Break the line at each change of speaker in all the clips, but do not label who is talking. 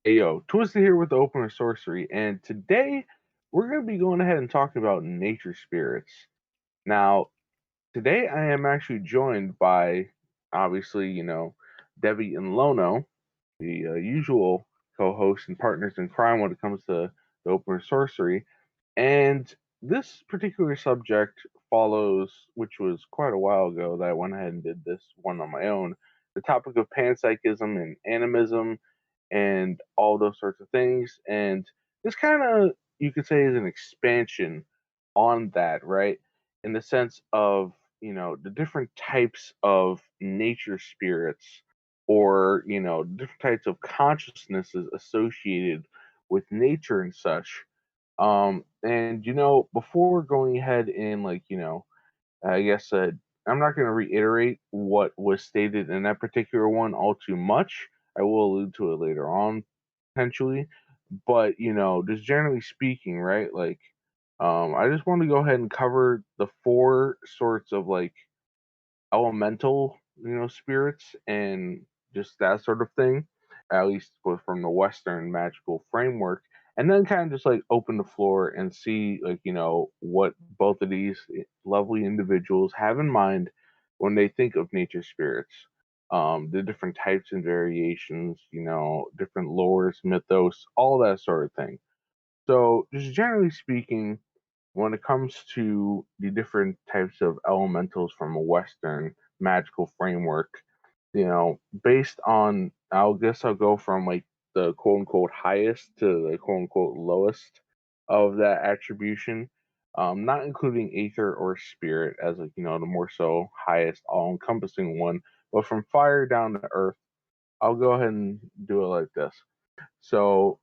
Hey yo, Twisted here with the Opener Sorcery, and today we're going to be going ahead and talking about nature spirits. Now, today I am actually joined by, obviously, Devi and Lono, the usual co-hosts and partners in crime when it comes to the Opener Sorcery. And this particular subject follows, which was quite a while ago that I went ahead and did this one on my own, the topic of panpsychism and animism and all those sorts of things. And this kind of, you could say, is an expansion on that, right? In the sense of, the different types of nature spirits or, different types of consciousnesses associated with nature and such. And, before going ahead and, I guess I'm not going to reiterate what was stated in that particular one all too much. I will allude to it later on, potentially. But, just generally speaking, right? I just want to go ahead and cover the four sorts of elemental, spirits and just that sort of thing, at least from the Western magical framework, and then kind of just open the floor and see what both of these lovely individuals have in mind when they think of nature spirits. The different types and variations, different lores, mythos, all that sort of thing. So, just generally speaking, when it comes to the different types of elementals from a Western magical framework, based on, I'll go from the quote unquote highest to the quote unquote lowest of that attribution, not including Aether or Spirit as the more so highest, all encompassing one, but from fire down to earth, I'll go ahead and do it like this. So,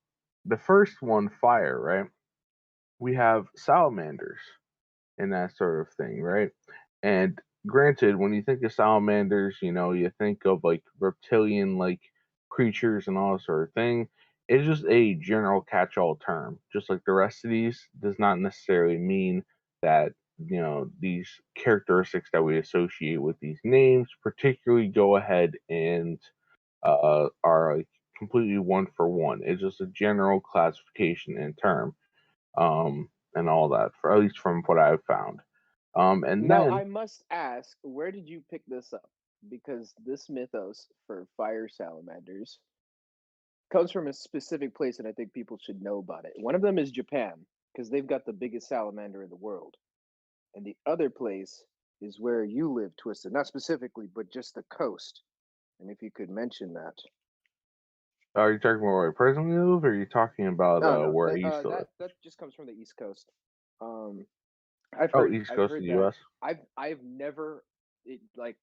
the first one, fire, right? We have salamanders and that sort of thing, right? And granted, when you think of salamanders, you think of reptilian creatures and all that sort of thing. It's just a general catch-all term. Just like the rest of these, does not necessarily mean that these characteristics that we associate with these names particularly go ahead and are completely one for one. It's just a general classification and term, and all that, for at least from what I've found. And
Now,
then
I must ask, where did you pick this up? Because this mythos for fire salamanders comes from a specific place, and I think people should know about it. One of them is Japan, because they've got the biggest salamander in the world. And the other place is where you live, Twisted. Not specifically, but just the coast. And if you could mention that.
are you talking about where I presently live, or are you talking about
No, no,
where I used to live?
that just comes from the East Coast. Um, I've
Oh,
heard
East
I've
Coast of
heard
the
that.
U.S.
I've never like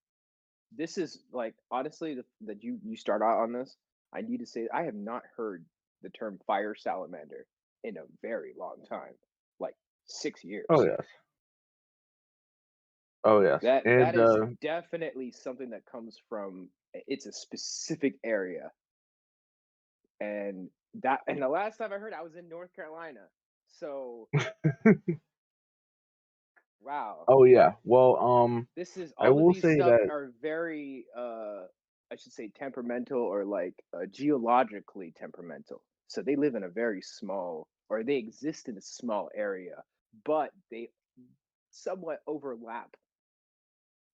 this is like honestly that you start out on this. I need to say I have not heard the term fire salamander in a very long time, like 6 years.
Oh yes, oh yes,
That
and
is definitely something that comes from it's a specific area, and the last time I heard, I was in North Carolina. So wow,
oh yeah. Well,
this is
I
all of
will
these
say
stuff
that.
are very I should say temperamental or geologically temperamental. So they live in a very small or they exist in a small area, but they somewhat overlap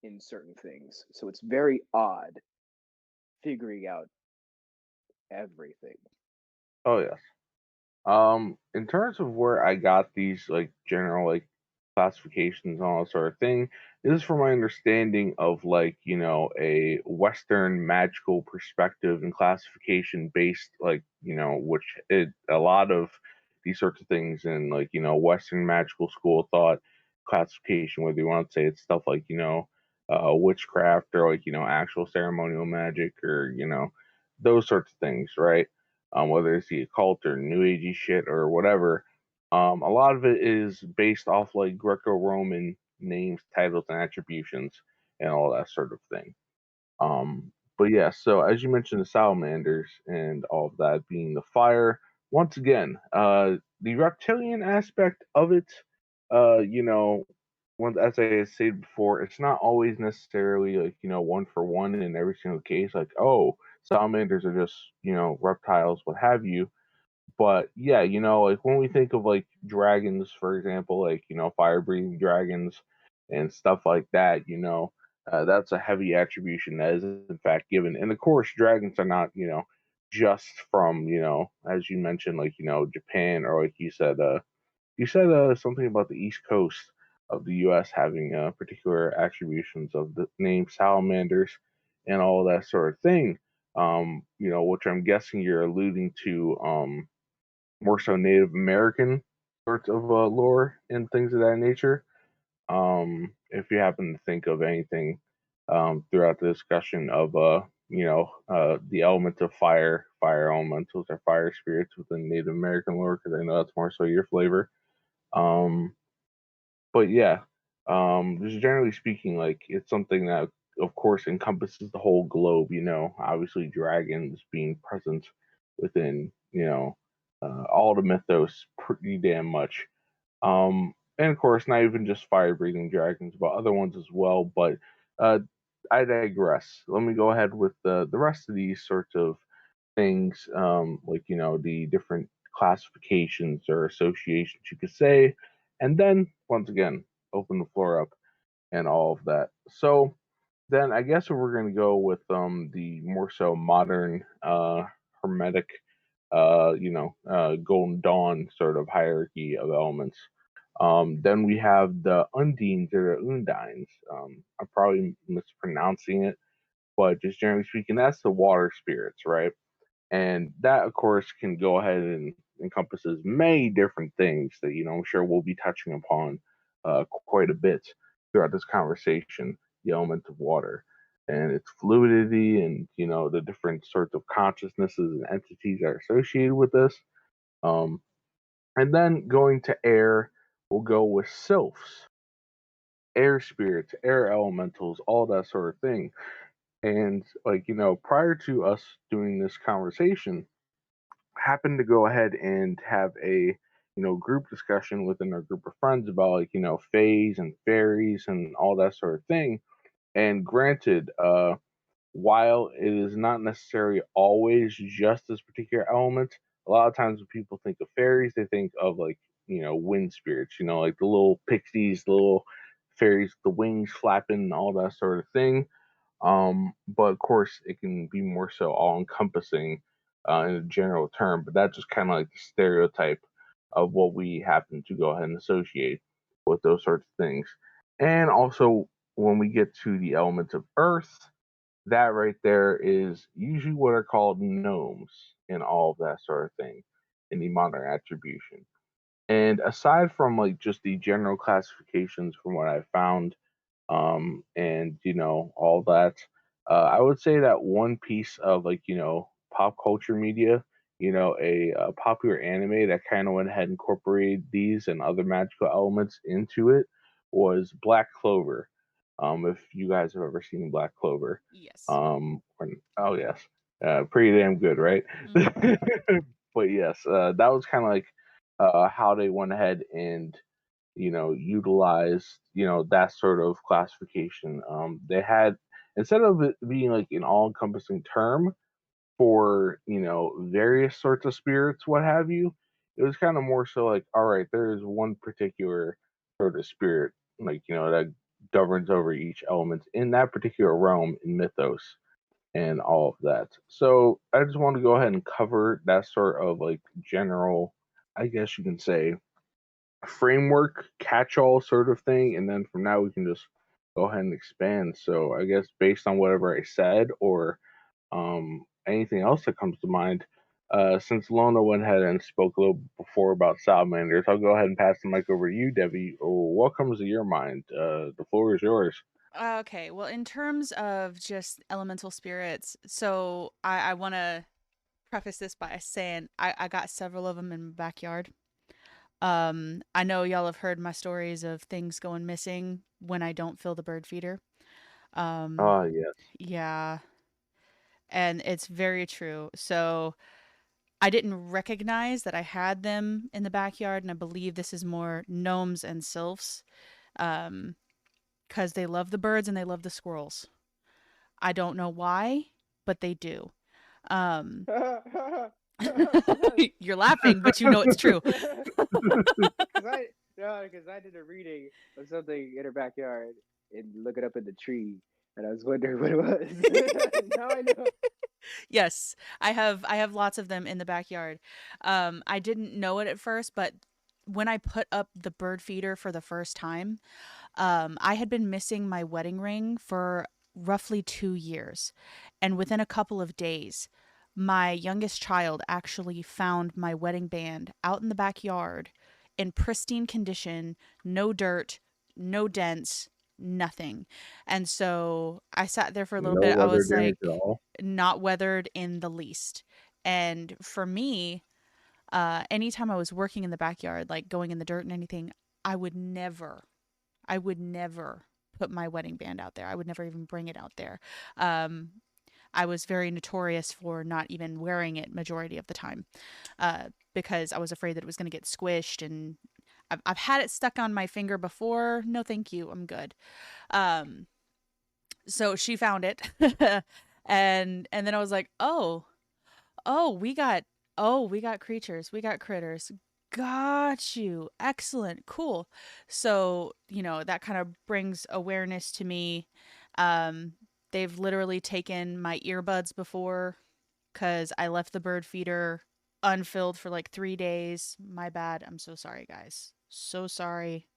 in certain things. So it's very odd figuring out everything.
Oh yes. In terms of where I got these general classifications and all that sort of thing, this is from my understanding of a Western magical perspective and classification based which a lot of these sorts of things in Western magical school of thought classification, whether you want to say it's stuff like witchcraft or actual ceremonial magic or those sorts of things, right? Whether it's the occult or new agey shit or whatever. A lot of it is based off Greco-Roman names, titles, and attributions, and all that sort of thing. But yeah, so as you mentioned, the salamanders and all of that being the fire. Once again, the reptilian aspect of it, you know, as I said before, it's not always necessarily one for one in every single case. Like, oh, salamanders are just, reptiles, what have you. But yeah, like when we think of like dragons, for example, like, fire breathing dragons and stuff like that, that's a heavy attribution that is in fact given. And of course, dragons are not, just from, as you mentioned, like, Japan, or like you said something about the East Coast of the U.S. having particular attributions of the name salamanders and all that sort of thing. Which I'm guessing you're alluding to. More so Native American sorts of lore and things of that nature. If you happen to think of anything throughout the discussion of the element of fire, fire elementals or fire spirits within Native American lore, because I know that's more so your flavor. Um, but yeah, just generally speaking, like it's something that of course encompasses the whole globe. Obviously dragons being present within all the mythos pretty damn much. And of course, not even just fire breathing dragons, but other ones as well. But uh, I digress. Let me go ahead with the rest of these sorts of things, like the different classifications or associations you could say, and then once again open the floor up and all of that. So then I guess we're going to go with the more so modern hermetic, Golden Dawn sort of hierarchy of elements. Then we have the undines or the undines. I'm probably mispronouncing it, but just generally speaking, that's the water spirits, right? And that, of course, can go ahead and encompasses many different things that I'm sure we'll be touching upon quite a bit throughout this conversation. The element of water and its fluidity, and the different sorts of consciousnesses and entities that are associated with this. Um, and then going to air, we'll go with sylphs, air spirits, air elementals, all that sort of thing. And like prior to us doing this conversation, happened to go ahead and have a group discussion within our group of friends about like fays and fairies and all that sort of thing. And granted, while it is not necessarily always just this particular element, a lot of times when people think of fairies, they think of like wind spirits, like the little pixies, the little fairies, the wings flapping and all that sort of thing. But of course, it can be more so all encompassing in a general term. But that's just kind of like the stereotype of what we happen to go ahead and associate with those sorts of things. And also, when we get to the elements of earth, that right there is usually what are called gnomes and all of that sort of thing in the modern attribution. And aside from like just the general classifications from what I found, and all that. I would say that one piece of like pop culture media, a popular anime that kind of went ahead and incorporated these and other magical elements into it was Black Clover. If you guys have ever seen Black Clover,
Yes.
oh yes, pretty damn good, right?
Hmm.
But yes, that was kind of like how they went ahead and utilize, that sort of classification. They had, instead of it being like an all encompassing term for, various sorts of spirits, what have you, it was kind of more so like, all right, there is one particular sort of spirit, like, that governs over each element in that particular realm in mythos and all of that. So I just want to go ahead and cover that sort of like general, I guess you can say, framework catch-all sort of thing, and then from now we can just go ahead and expand. So I guess based on whatever I said, or anything else that comes to mind, since Lona went ahead and spoke a little before about salamanders, I'll go ahead and pass the mic over to you, Devi. Oh, what comes to your mind? The floor is yours.
Okay, well, in terms of just elemental spirits, so I want to preface this by saying I got several of them in my backyard. I know y'all have heard my stories of things going missing when I don't fill the bird feeder. Um,
Ah, yes.
yeah, and it's very true. So I didn't recognize that I had them in the backyard, and I believe this is more gnomes and sylphs, um, because they love the birds and they love the squirrels. I don't know why, but they do. Um,
Because
you're laughing, but you know it's true.
because I did a reading of something in her backyard and look it up in the tree, and I was wondering what it was. Now I know.
Yes, I have lots of them in the backyard. I didn't know it at first, but when I put up the bird feeder for the first time, I had been missing my wedding ring for roughly 2 years. And within a couple of days, my youngest child actually found my wedding band out in the backyard in pristine condition, no dirt, no dents, nothing. And so I sat there for a little
No
bit. I
weather
was
damage at
like,
all.
not weathered in the least. And for me, anytime I was working in the backyard, like going in the dirt and anything, I would never I would never put my wedding band out there. I would never even bring it out there. Um, I was very notorious for not even wearing it majority of the time because I was afraid that it was going to get squished. And I've had it stuck on my finger before. No, thank you. I'm good. Um, so she found it, and then I was like, oh, we got creatures, we got critters. Got you. Excellent. Cool. So, that kind of brings awareness to me. Um, they've literally taken my earbuds before because I left the bird feeder unfilled for like 3 days. My bad. I'm so sorry, guys. So sorry.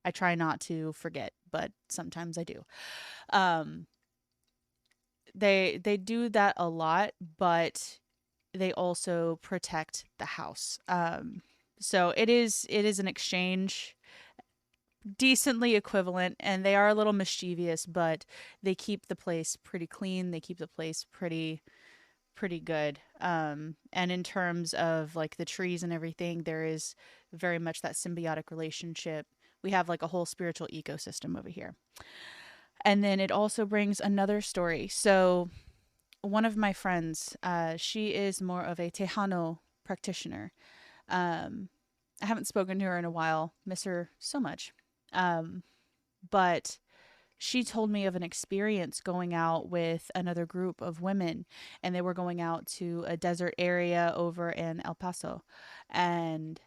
I try not to forget, but sometimes I do. Um, they do that a lot, but they also protect the house. So it is an exchange, decently equivalent, and they are a little mischievous, but they keep the place pretty clean. They keep the place pretty good. And in terms of like the trees and everything, there is very much that symbiotic relationship. We have like a whole spiritual ecosystem over here. And then it also brings another story. So one of my friends, she is more of a Tejano practitioner. Um, I haven't spoken to her in a while. Miss her so much. Um, but she told me of an experience going out with another group of women, and they were going out to a desert area over in El Paso, and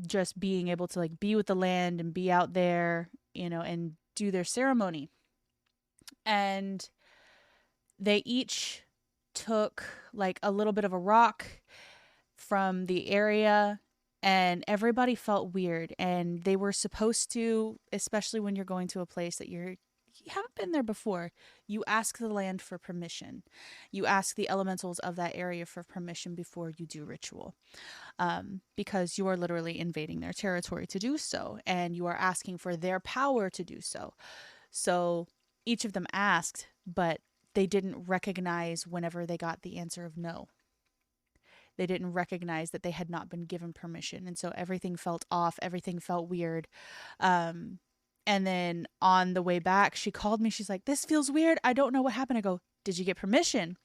just being able to like be with the land and be out there, and do their ceremony. And they each took like a little bit of a rock from the area, and everybody felt weird, and they were supposed to, especially when you're going to a place that you haven't been there before, you ask the land for permission. You ask the elementals of that area for permission before you do ritual, because you are literally invading their territory to do so, and you are asking for their power to do so. So each of them asked, but they didn't recognize whenever they got the answer of no. They didn't recognize that they had not been given permission. And so everything felt off, everything felt weird. Um, and then on the way back, she called me. She's like, "This feels weird. I don't know what happened." I go, "Did you get permission?"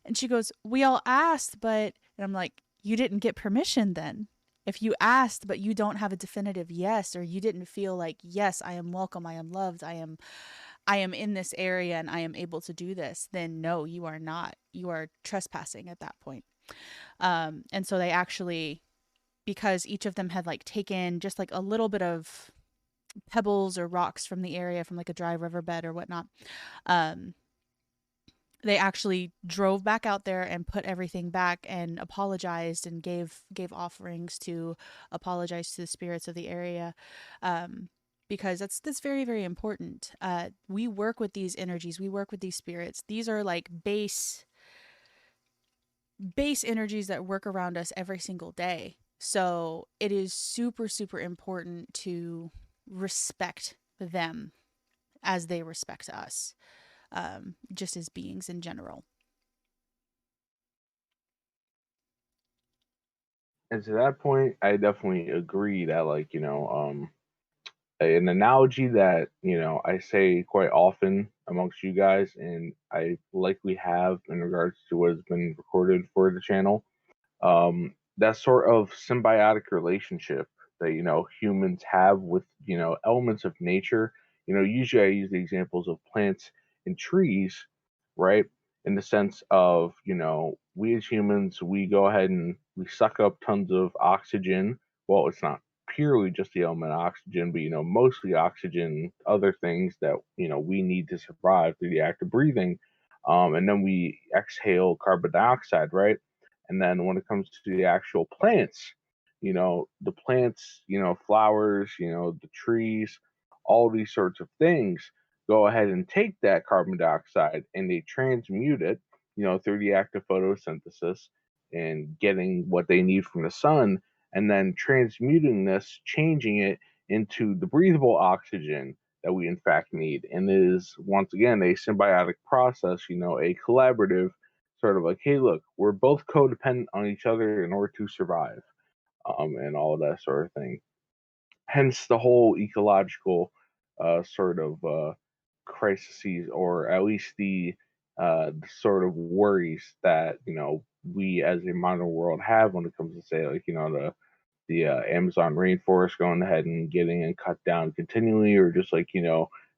And she goes, "We all asked, but," and I'm like, "You didn't get permission then. If you asked, but you don't have a definitive yes, or you didn't feel like, yes, I am welcome, I am loved, I am in this area and I am able to do this, then no, you are not. You are trespassing at that point." And so they actually, because each of them had like taken just like a little bit of pebbles or rocks from the area, from like a dry riverbed or whatnot, um, they actually drove back out there and put everything back and apologized and gave offerings to apologize to the spirits of the area, because that's very, very important. We work with these energies, we work with these spirits. These are like base energies that work around us every single day. So it is super, super important to respect them as they respect us, just as beings in general.
And to that point, I definitely agree that, like, an analogy that, I say quite often amongst you guys, and I likely have in regards to what has been recorded for the channel, that sort of symbiotic relationship that, humans have with, elements of nature. Usually I use the examples of plants and trees, right? in the sense of, we as humans, we go ahead and we suck up tons of oxygen. Well, it's not purely just the element oxygen, but, mostly oxygen, other things that, we need to survive through the act of breathing. And then we exhale carbon dioxide, right? And then when it comes to the actual plants, the plants, flowers, the trees, all these sorts of things go ahead and take that carbon dioxide and they transmute it, through the act of photosynthesis and getting what they need from the sun, and then transmuting this, changing it into the breathable oxygen that we in fact need. And it is once again a symbiotic process, a collaborative sort of like, hey, look, we're both codependent on each other in order to survive, and all of that sort of thing. Hence the whole ecological sort of crises, or at least the sort of worries that we as a modern world have when it comes to, say, like, the Amazon rainforest going ahead and getting and cut down continually, or just like,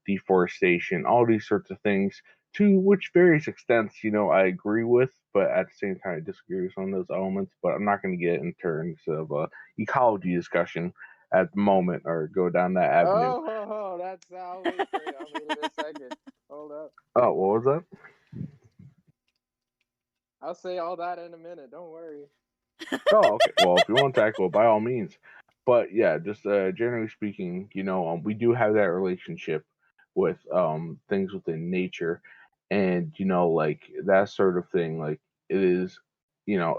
deforestation, all these sorts of things, to which various extents, I agree with, but at the same time, I disagree with some of those elements. But I'm not going to get in terms of ecology discussion at the moment or go down that avenue.
That's I'll wait for you. I'll wait in a second. Hold up.
Oh, what was that?
I'll say all that in a minute. Don't worry.
Oh, okay. Well, if you want to tackle it, by all means. But yeah, just generally speaking, we do have that relationship with things within nature, and like that sort of thing. Like, it is,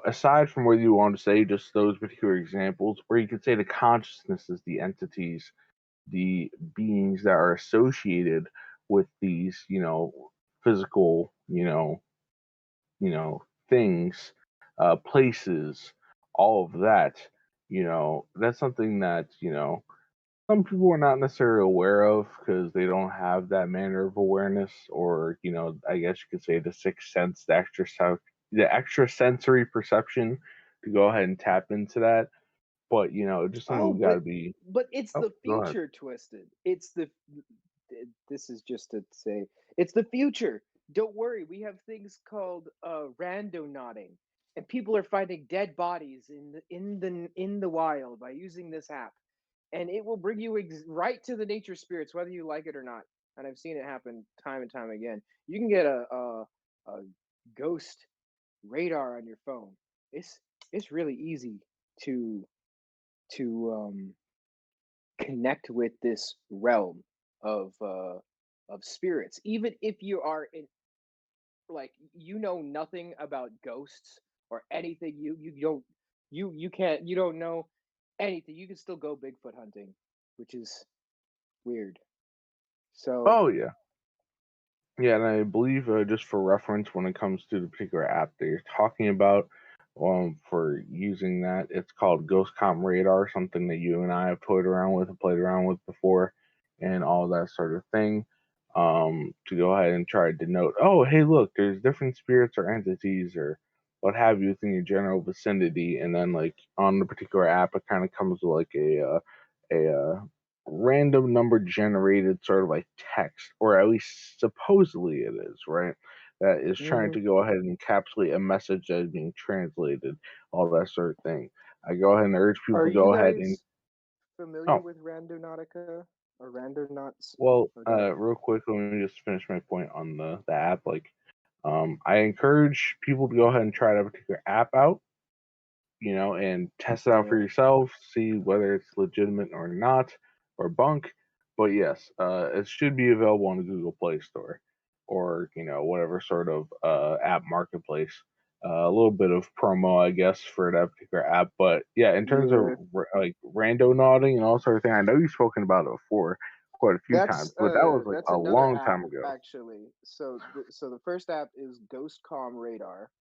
aside from whether you want to say just those particular examples, or you could say the consciousness is the entities, the beings that are associated with these, physical, things, places, all of that, that's something that, some people are not necessarily aware of because they don't have that manner of awareness, or, I guess you could say the sixth sense, the extrasensory perception to go ahead and tap into that. But, just something
Oh,
we got to be.
but it's
Oh,
the
go ahead.
future, Twisted. This is just to say it's the future. Don't worry, we have things called randonauting, and people are finding dead bodies in the wild by using this app, and it will bring you right to the nature spirits, whether you like it or not. And I've seen it happen time and time again. You can get a ghost radar on your phone. It's really easy to to connect with this realm of spirits, even if you are in, like, you know nothing about ghosts or anything. You don't know anything. You can still go Bigfoot hunting, which is weird. So
Oh, yeah. Yeah, and I believe, just for reference, when it comes to the particular app that you're talking about, for using that, it's called GhostCom Radar, something that you and I have toyed around with and played around with before, and all that sort of thing. To go ahead and try to denote, oh, hey, look, there's different spirits or entities or what have you within your general vicinity, and then like on the particular app, it kind of comes with like a random number generated sort of like text, or at least supposedly it is, right? That is trying
mhm.
to go ahead and encapsulate a message that is being translated, all that sort of thing. I go ahead and urge people
Are
to
you
go ahead and,
guys familiar
oh,
with Randonautica or Randonauts?
well,
Or go ahead.
real quick, let me just finish my point on the app. Like, I encourage people to go ahead and try that particular app out, and test it out for
Yeah.
yourself, see whether it's legitimate or not, or bunk. But yes, it should be available on the Google Play Store, or whatever sort of app marketplace. A little bit of promo, I guess, for that particular app. But yeah, in terms of
Yeah.
like rando nodding and all sort of thing, I know you've spoken about it before quite a few times, but that was like
That's
a
another
long
app
time ago.
actually. So the first app is Ghostcom Radar,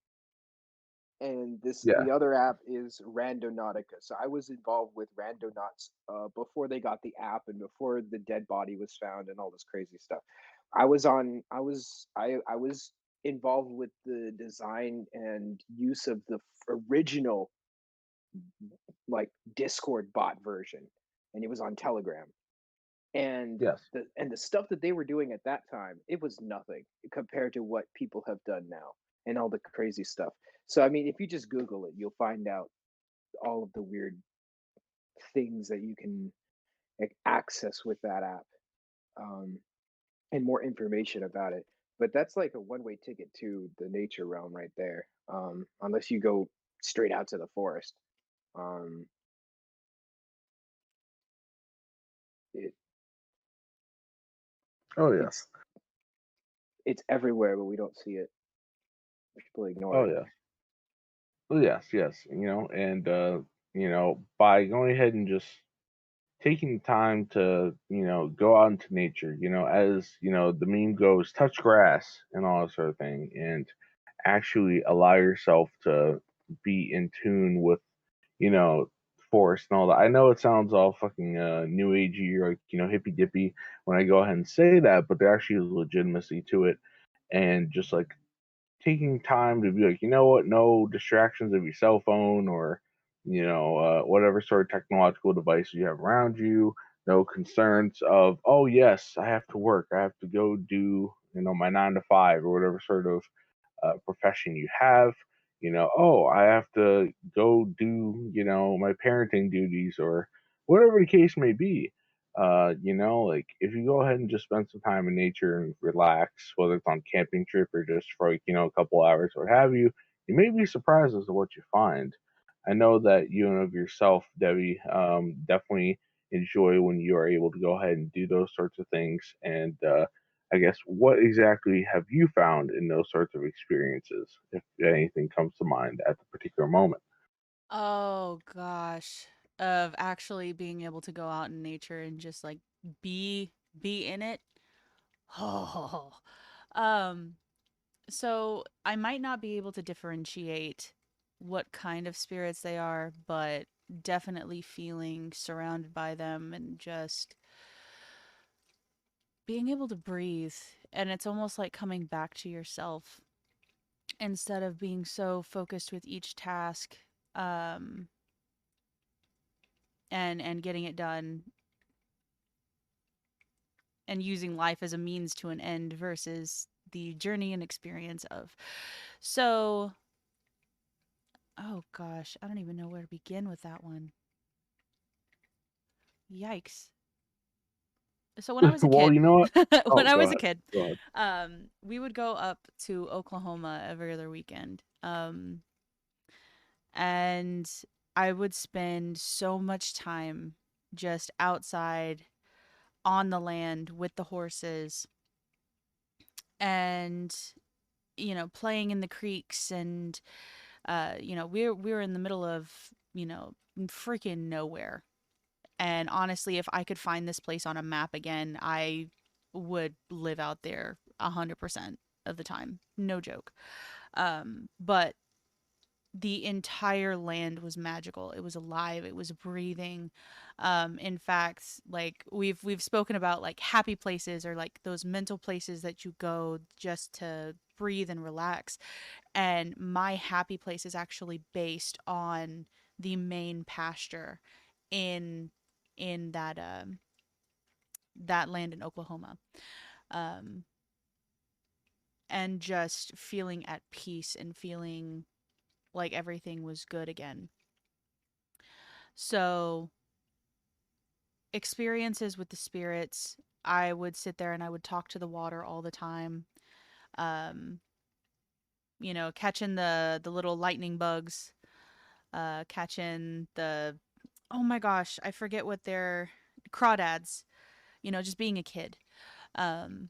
and this
Yeah.
the other app is Randonautica. So I was involved with Randonauts before they got the app and before the dead body was found and all this crazy stuff. I was involved with the design and use of the original, like, Discord bot version, and it was on Telegram. And
Yes.
the stuff that they were doing at that time, it was nothing compared to what people have done now and all the crazy stuff. So I mean, if you just Google it, you'll find out all of the weird things that you can access with that app, um, and more information about it. But that's like a one-way ticket to the nature realm right there, unless you go straight out to the forest. Um, it,
Oh yes.
it's it's everywhere, but we don't see it. People ignore
Oh
it.
yes. Oh yes. Yes. And by going ahead and just taking time to go out into nature, as the meme goes, touch grass and all that sort of thing, and actually allow yourself to be in tune with you know forest and all that. I know it sounds all fucking new agey or like hippy dippy when I go ahead and say that, but there actually is legitimacy to it, and just like taking time to be like, you know what, no distractions of your cell phone or, whatever sort of technological device you have around you, no concerns of, oh, yes, I have to work, I have to go do, my 9 to 5 or whatever sort of profession you have. Oh, I have to go do, my parenting duties or whatever the case may be. Like if you go ahead and just spend some time in nature and relax, whether it's on camping trip or just for like, a couple hours or what have you may be surprised as to what you find. I know that you and of yourself, Debbie, definitely enjoy when you are able to go ahead and do those sorts of things. And I guess what exactly have you found in those sorts of experiences, if anything comes to mind at the particular moment?
Oh gosh. Of actually being able to go out in nature and just like be in it. Oh. Um so I might not be able to differentiate what kind of spirits they are, but definitely feeling surrounded by them and just being able to breathe. And it's almost like coming back to yourself instead of being so focused with each task, um, and getting it done and using life as a means to an end versus the journey and experience of. So, oh gosh, I don't even know where to begin with that one. Yikes. So when I was a
Well,
kid,
you know what?
when
Oh,
I
go
was a
ahead.
kid,
Go ahead.
we would go up to Oklahoma every other weekend. And I would spend so much time just outside on the land with the horses and playing in the creeks and we were in the middle of freaking nowhere. And honestly, if I could find this place on a map again, I would live out there 100% of the time, no joke. But the entire land was magical. It was alive. It was breathing. In fact, like we've spoken about like happy places or like those mental places that you go just to breathe and relax. And my happy place is actually based on the main pasture in that land in Oklahoma. Um, and just feeling at peace and feeling like everything was good again. So experiences with the spirits, I would sit there and I would talk to the water all the time. Um, catching the little lightning bugs, catching the oh my gosh, I forget what they're crawdads. Just being a kid. Um,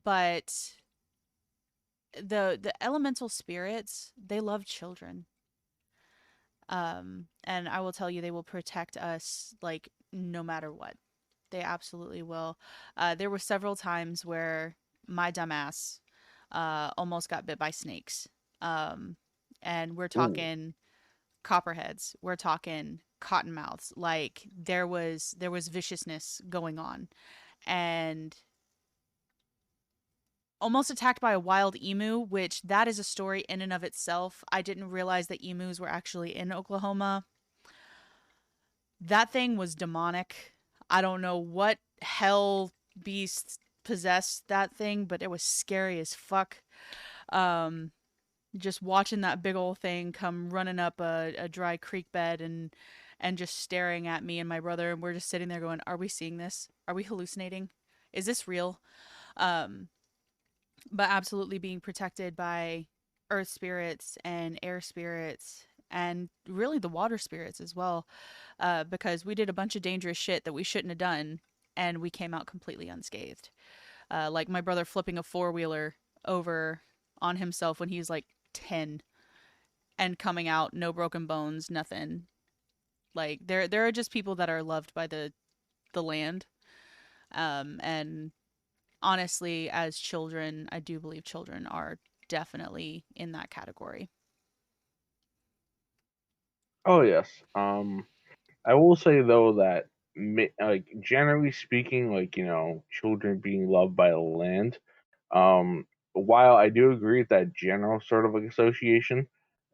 but the elemental spirits, they love children. And I will tell you, they will protect us like no matter what. They absolutely will. There were several times where my dumbass almost got bit by snakes. Um, and we're
Ooh.
talking copperheads. We're talking cottonmouths. Like there was viciousness going on, and almost attacked by a wild emu, which that is a story in and of itself. I didn't realize that emus were actually in Oklahoma. That thing was demonic. I don't know what hell beast possessed that thing, but it was scary as fuck. Um, just watching that big old thing come running up a dry creek bed and just staring at me and my brother, and we're just sitting there going, are we seeing this? Are we hallucinating? Is this real? Um, but absolutely being protected by earth spirits and air spirits and really the water spirits as well, because we did a bunch of dangerous shit that we shouldn't have done, and we came out completely unscathed. Like my brother flipping a four-wheeler over on himself when he was like 10 and coming out no broken bones, nothing. Like there are just people that are loved by the land. And honestly, as children, I do believe children are definitely in that category.
Oh yes. I will say though that like generally speaking, like children being loved by the land. Um, while I do agree with that general sort of like association,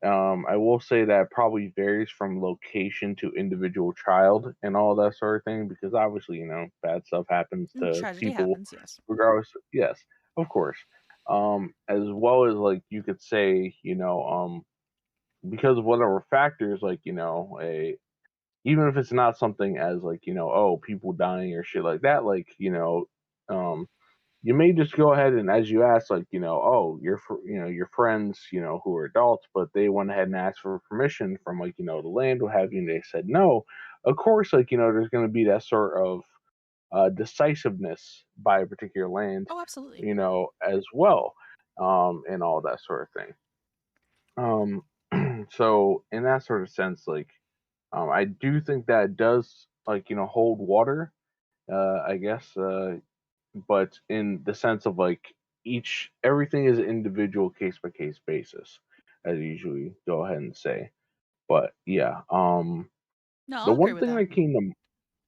I will say that probably varies from location to individual child and all that sort of thing because obviously bad stuff happens to
Tragedy
people
happens, yes.
regardless. Yes, of course. As well as like you could say because of whatever factors like a even if it's not something as like oh people dying or shit like that like um you may just go ahead and as you ask like oh your friends who are adults but they went ahead and asked for permission from like the land what have you and they said no. Of course like there's going to be that sort of decisiveness by a particular land
Oh, absolutely.
as well and all that sort of thing. So in that sort of sense like I do think that does like hold water, I guess, but in the sense of like each everything is an individual case by case basis, as I usually go ahead and say. But yeah,
No,
the
I'll agree
one
with
thing
that.
that came to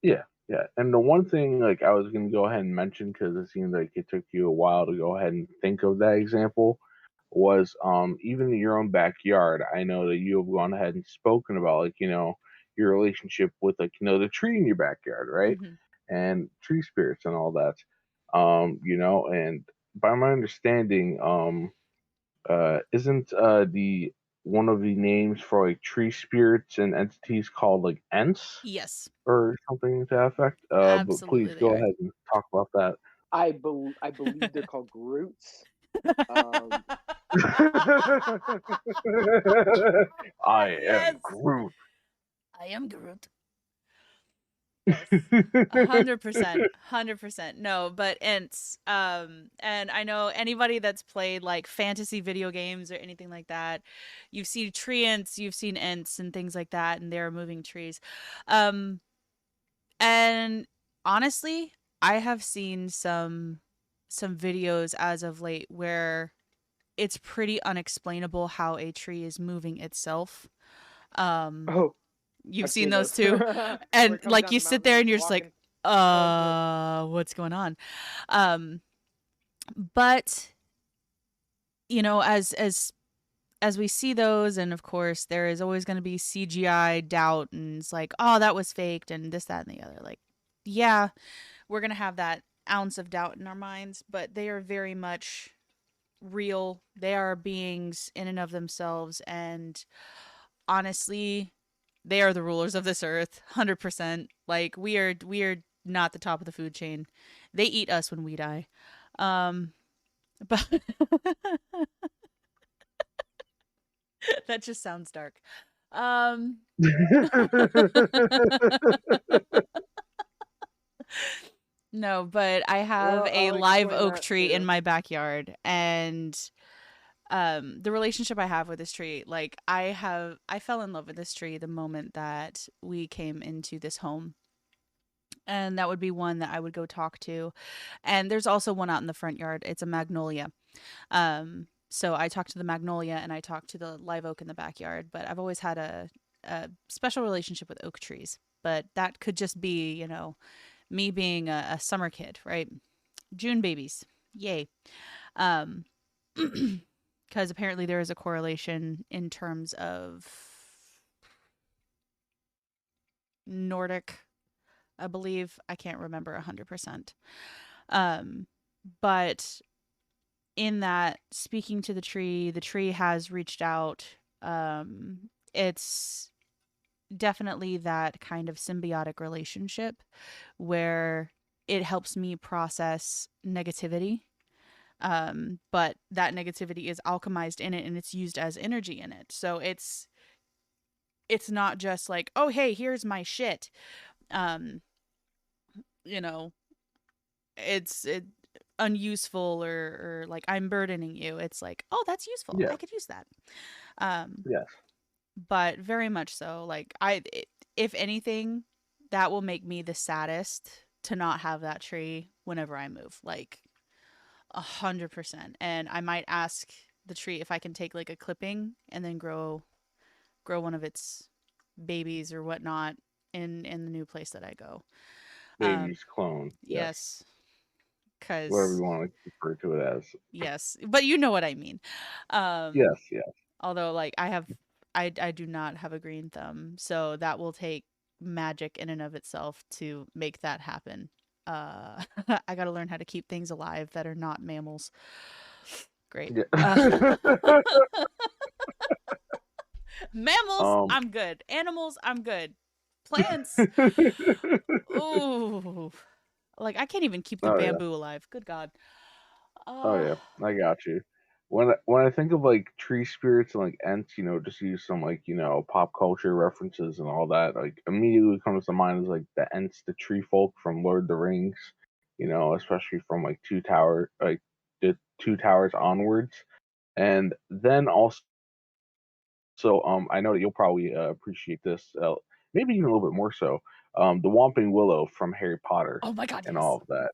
yeah, yeah, and the one thing like I was gonna go ahead and mention because it seems like it took you a while to go ahead and think of that example was even in your own backyard. I know that you have gone ahead and spoken about like your relationship with like the tree in your backyard, right?
Mm-hmm.
And tree spirits and all that. And by my understanding, isn't the one of the names for like tree spirits and entities called like Ents
Yes,
or something to that effect? But please
absolutely they
go
are.
ahead and talk about that.
I believe they're called Groots. Um,
I
Yes,
am Groot.
I am Groot. Yes. 100%. 100%. No, but Ents. And I know anybody that's played like fantasy video games or anything like that, you've seen tree Ents, you've seen Ents and things like that, and they're moving trees. Um, and honestly, I have seen some videos as of late where it's pretty unexplainable how a tree is moving itself. Um,
oh,
you've
I've
seen
seen
those
those
too.
where
And
it comes
like
down
you
the
sit
mountain and
there and
it's
you're just like,
walking. Oh shit!
what's going on? Um, but as we see those, and of course there is always going to be CGI doubt, and it's like, oh, that was faked, and this, that, and the other. Like, yeah, we're gonna have that ounce of doubt in our minds, but they are very much real. They are beings in and of themselves, and honestly, they are the rulers of this earth, 100%. Like we are not the top of the food chain. They eat us when we die. Um, but that just sounds dark. Um, no, but I have
Well,
a
I'll
live
explain
oak
that
tree in
too.
my backyard, and the relationship I have with this tree, like I fell in love with this tree the moment that we came into this home, and that would be one that I would go talk to. And there's also one out in the front yard. It's a magnolia. So I talked to the magnolia and I talked to the live oak in the backyard, but I've always had a special relationship with oak trees. But that could just be, me being a summer kid, right? June babies. Yay. Um, because apparently there is a correlation in terms of Nordic, I believe. I can't remember 100%. Um, but in that, speaking to the tree has reached out. It's definitely that kind of symbiotic relationship where it helps me process negativity. But that negativity is alchemized in it and it's used as energy in it. So it's not just like, oh hey, here's my shit. Um, you know, it's unuseful or like I'm burdening you. It's like, oh, that's useful.
Yeah.
I could use that. Um,
Yes.
but very much so. Like if anything, that will make me the saddest to not have that tree whenever I move. Like 100%. And I might ask the tree if I can take like a clipping and then grow one of its babies or whatnot in the new place that I go. Um,
Baby's clone. Yes.
yes,
Whatever
because
you want to refer to it as.
yes, but you know what I mean.
Yes. Yeah.
Although like I do not have a green thumb, so that will take magic in and of itself to make that happen. I got to learn how to keep things alive that are not mammals. Great.
Yeah.
Mammals,
um.
I'm good. Animals, I'm good. Plants, ooh. Like I can't even keep the
Oh yeah.
bamboo alive. Good God.
Oh
Uh
yeah. I got you. When I think of like tree spirits and like ents, just use some like pop culture references and all that. Like immediately what comes to mind is like the ents, the tree folk from Lord of the Rings. Especially from like the Two Towers onwards, and then also I know that you'll probably appreciate this, maybe even a little bit more so. The Whomping Willow from Harry Potter
oh my God,
and
yes.
all of that.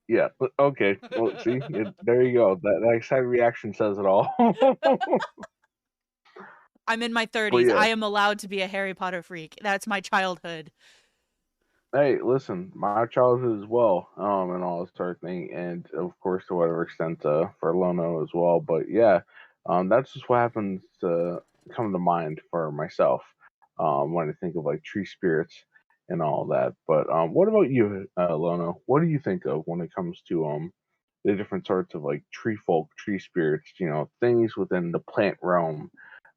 Yeah. Okay. Well, see, there you go. That excited reaction says it all.
I'm in my
But
30s.
yeah.
I am allowed to be a Harry Potter freak. That's my childhood.
Hey, listen, my childhood as well, and all this sort of thing, and of course to whatever extent for Lono as well. But yeah, that's just what happens to come to mind for myself when I think of like tree spirits and all that. But what about you, Lono? What do you think of when it comes to the different sorts of like tree folk, tree spirits? Things within the plant realm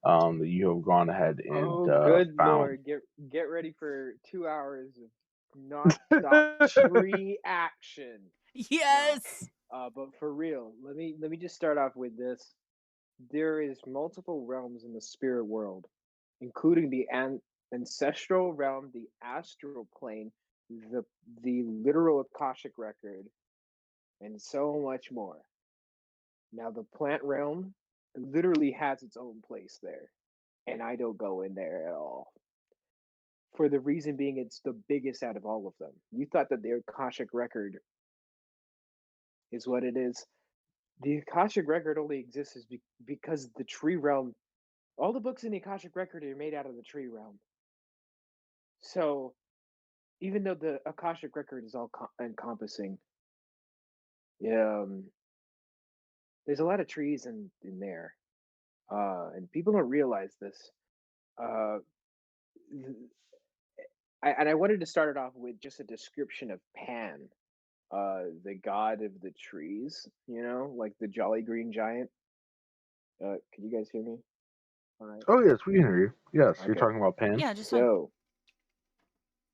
that you have gone ahead and
Oh, good
found.
lord! Get ready for 2 hours of non-stop tree action. No,
Yes.
but for real, let me just start off with this. There is multiple realms in the spirit world, including the ancestral realm, the astral plane, the the literal akashic record, and so much more. Now, the plant realm literally has its own place there, and I don't go in there at all. For the reason being, it's the biggest out of all of them. You thought that the akashic record is what it is. The akashic record only exists because the tree realm. All the books in the akashic record are made out of the tree realm. So even though the akashic record is all encompassing, um, there's a lot of trees in there, and people don't realize this. Uh, and I wanted to start it off with just a description of Pan, the god of the trees. Like the jolly green giant. Can you guys hear me? All right.
Oh yes, we can hear you. Yes, you're
Okay.
talking about Pan.
Yeah, just fine.
So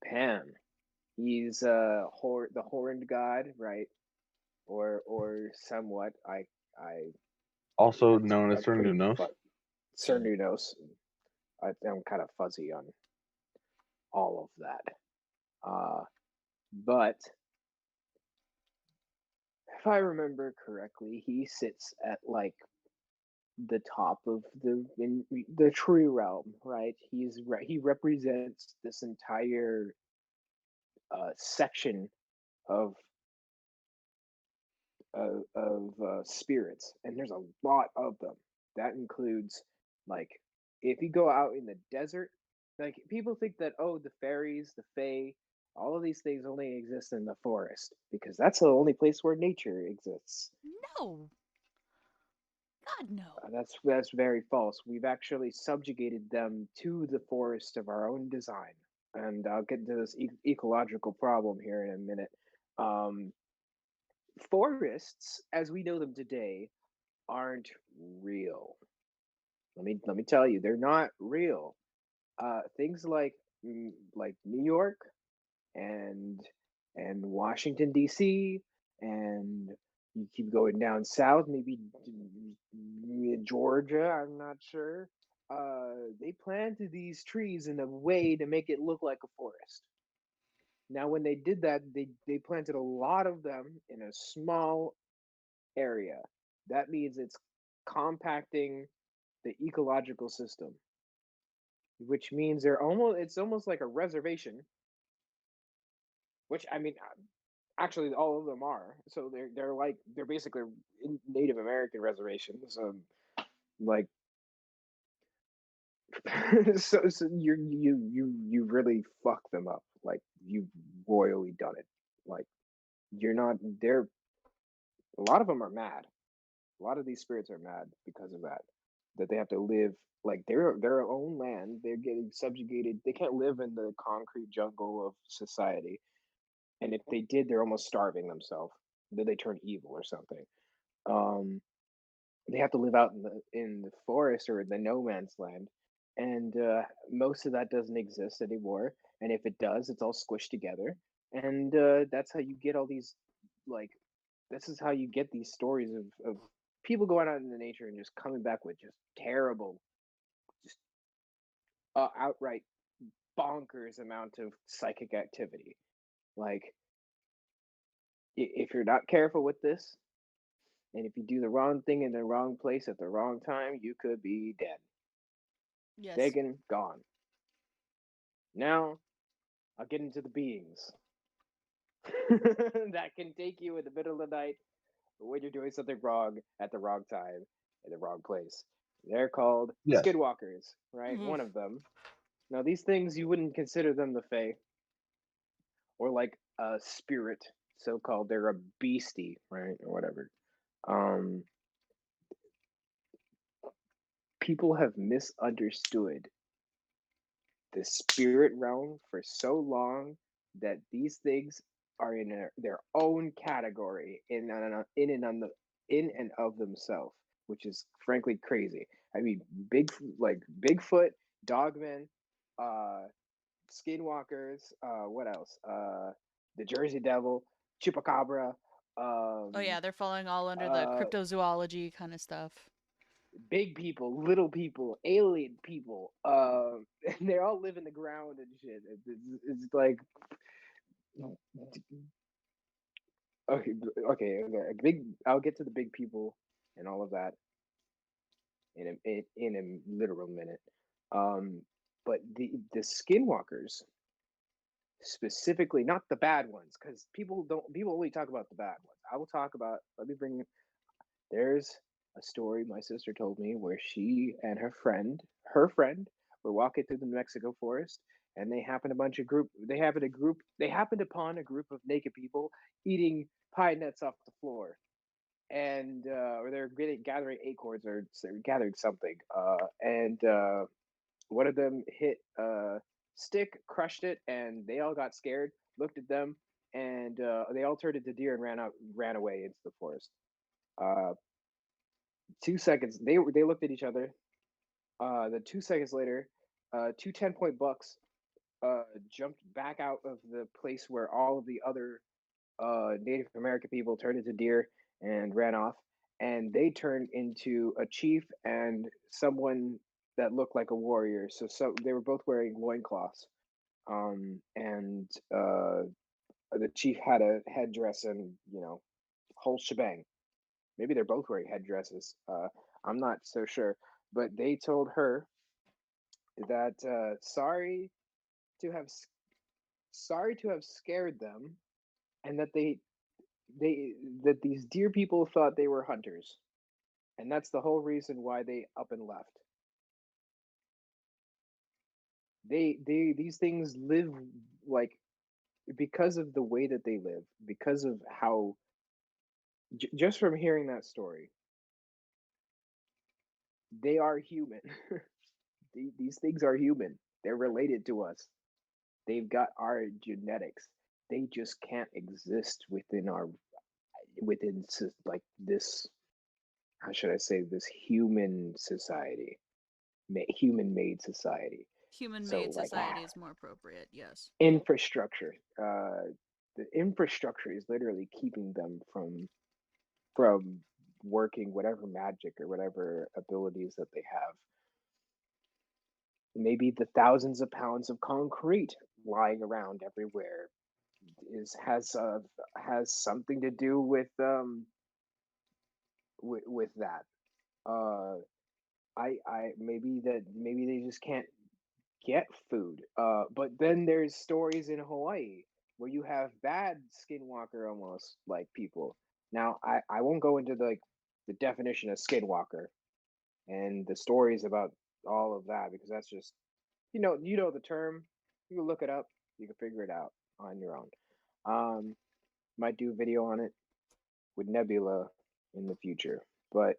Pan, he's the horned god, right? Or somewhat. I
Also
that's
known as
I'm pretty
Cernunos.
Cernunos. I'm kind of fuzzy on all of that. But if I remember correctly, he sits at like the top of the tree realm, right? He represents this entire section of spirits, and there's a lot of them. That includes like if you go out in the desert, like people think that the fairies, the fae, all of these things only exist in the forest because that's the only place where nature exists.
No. God, no.
That's very false. We've actually subjugated them to the forest of our own design. and I'll get into this ecological problem here in a minute. Um, Forests, as we know them today, aren't real. Let me tell you, they're not real. Things like New York and Washington D.C. and you keep going down south, maybe Georgia. I'm not sure. They planted these trees in a way to make it look like a forest. Now, when they did that, they planted a lot of them in a small area. That means it's compacting the ecological system, which means it's almost like a reservation, which I mean actually all of them are. So they're basically Native American reservations. Like so you really fuck them up. Like you've royally done it. Like you're not they're a lot of them are mad. A lot of these spirits are mad because of that. That they have to live like their own land. They're getting subjugated. They can't live in the concrete jungle of society. And if they did, they're almost starving themselves. Then they turn evil or something. Um, they have to live out in the forest or the no man's land, and most of that doesn't exist anymore. And if it does, it's all squished together, and that's how you get all these like this is how you get these stories of people going out into nature and just coming back with just terrible, just outright bonkers amount of psychic activity. Like if you're not careful with this, and if you do the wrong thing in the wrong place at the wrong time, you could be dead,
Yes.
taken, gone. Now, I'll get into the beings that can take you in the middle of the night when you're doing something wrong at the wrong time in the wrong place. They're called
Yes.
skinwalkers, right?
Mhm.
One of them. Now, these things, you wouldn't consider them the Fae or like a spirit, so called. They're a beastie, right? Or whatever. Um, People have misunderstood the spirit realm for so long that these things are in their own category in and of themselves, which is frankly crazy. I mean, Bigfoot, Dogmen, uh, Skinwalkers, what else? The Jersey Devil, Chupacabra,
Oh yeah, they're falling all under the
uh,
cryptozoology kind of stuff.
big people, little people, alien people. And they all live in the ground and shit. It's like okay, okay. Big. I'll get to the big people and all of that in a literal minute. Um, but the skinwalkers specifically, not the bad ones, because people only talk about the bad ones. I will talk about. Let me bring. There's a story my sister told me where she and her friend, were walking through the New Mexico forest, and they happened upon a group of naked people eating pine nuts off the floor, and or they're gathering acorns or gathering something, and one of them hit a stick, crushed it, and they all got scared, looked at them, and they all turned into deer and ran away into the forest. Uh, 2 seconds, they looked at each other. Then 2 seconds later, two 10-point bucks jumped back out of the place where all of the other Native American people turned into deer and ran off, and they turned into a chief and someone that looked like a warrior. So they were both wearing loincloths, and the chief had a headdress and whole shebang. Maybe they're both wearing headdresses. I'm not so sure, but they told her that to have sorry to have scared them, and they that these deer people thought they were hunters, and that's the whole reason why they up and left. They these things live like because of the way that they live, because of how just from hearing that story, they are human. These things are human. They're related to us. They've got our genetics. They just can't exist within like this. How should I say this? Human society, human-made society. So
Human-made
like
society is more appropriate. Yes.
infrastructure. The infrastructure is literally keeping them from working whatever magic or whatever abilities that they have. Maybe the thousands of pounds of concrete lying around everywhere has something to do with that. Uh, I maybe they just can't get food. But then there's stories in Hawaii where you have bad skinwalker almost like people. Now I won't go into the definition of skinwalker and the stories about all of that because that's just you know the term. You can look it up. You can figure it out on your own. Um, might do a video on it with Nebula in the future, but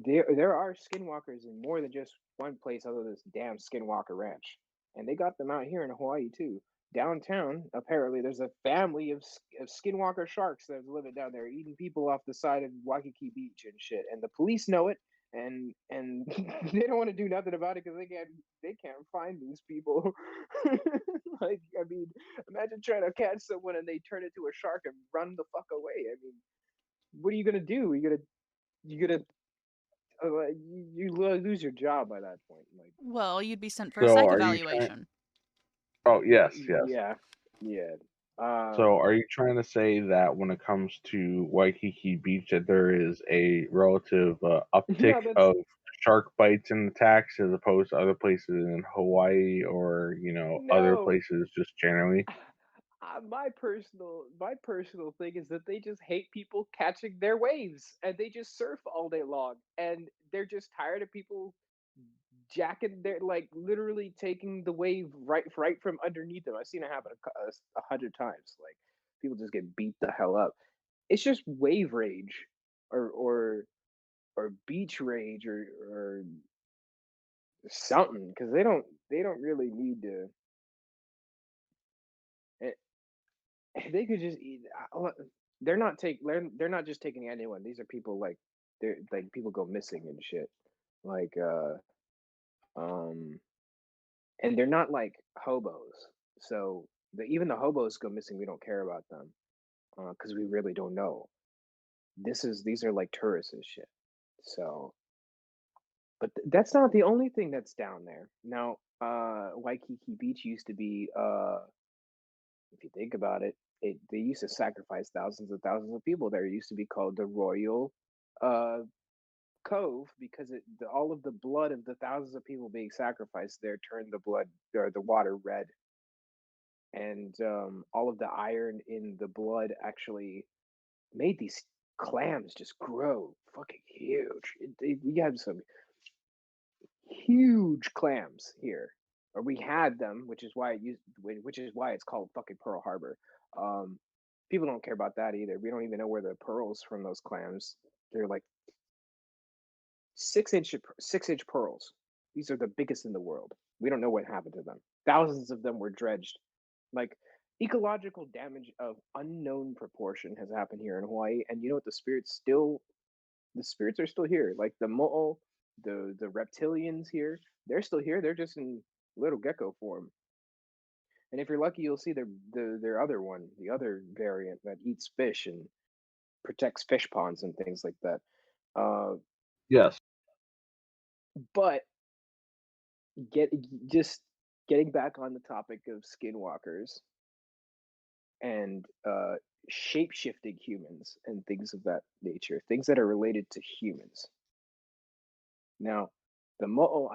there are skinwalkers in more than just one place other than this damn Skinwalker Ranch, and they got them out here in Hawaii too. Downtown, apparently, there's a family of skinwalker sharks that's living down there, eating people off the side of Waikiki Beach and shit. And the police know it, and they don't want to do nothing about it because they can't find these people. Like, I mean, imagine trying to catch someone and they turn into a shark and run the fuck away. I mean, what are you gonna do? You gonna you lose your job by that point. Like,
Well, you'd be sent for a
So
psych
are you trying?
evaluation.
Oh, yes, yes.
yeah, yeah.
So are you trying to say that when it comes to Waikiki Beach, that there is a relative uptick
No, that's
of shark bites and attacks as opposed to other places in Hawaii or other
no.
places just generally?
My personal thing is that they just hate people catching their waves, and they just surf all day long, and they're just tired of people jacking their like literally taking the wave right from underneath them. I've seen it happen a hundred times. Like people just get beat the hell up. It's just wave rage, or beach rage, or something, because they don't really need to. eh, They could just eat. They're not just taking anyone. These are people like they're like people go missing and shit. Like um and they're not like hobos. So even the hobos go missing. We don't care about them because we really don't know. These are like tourists and shit. So, but that's not the only thing that's down there. Now, Waikiki Beach used to be if you think about it, they used to sacrifice thousands and thousands of people there. It used to be called the Royal uh, Cove because all of the blood of the thousands of people being sacrificed there turned the blood or the water red, and all of the iron in the blood actually made these clams just grow fucking huge. We had some huge clams here, or we had them, which is why it's called fucking Pearl Harbor. Um, People don't care about that either. We don't even know where the pearls from those clams. They're like 6-inch pearls. These are the biggest in the world. We don't know what happened to them. Thousands of them were dredged. Like ecological damage of unknown proportion has happened here in Hawaii, and you know what? The spirits are still here. Like the mo'o, the reptilians here, they're still here. They're just in little gecko form. And if you're lucky, you'll see their other one, the other variant that eats fish and protects fish ponds and things like that. Uh,
Yes.
but get just getting back on the topic of skinwalkers and shape shifting humans and things of that nature, things that are related to humans. Now, the mo'o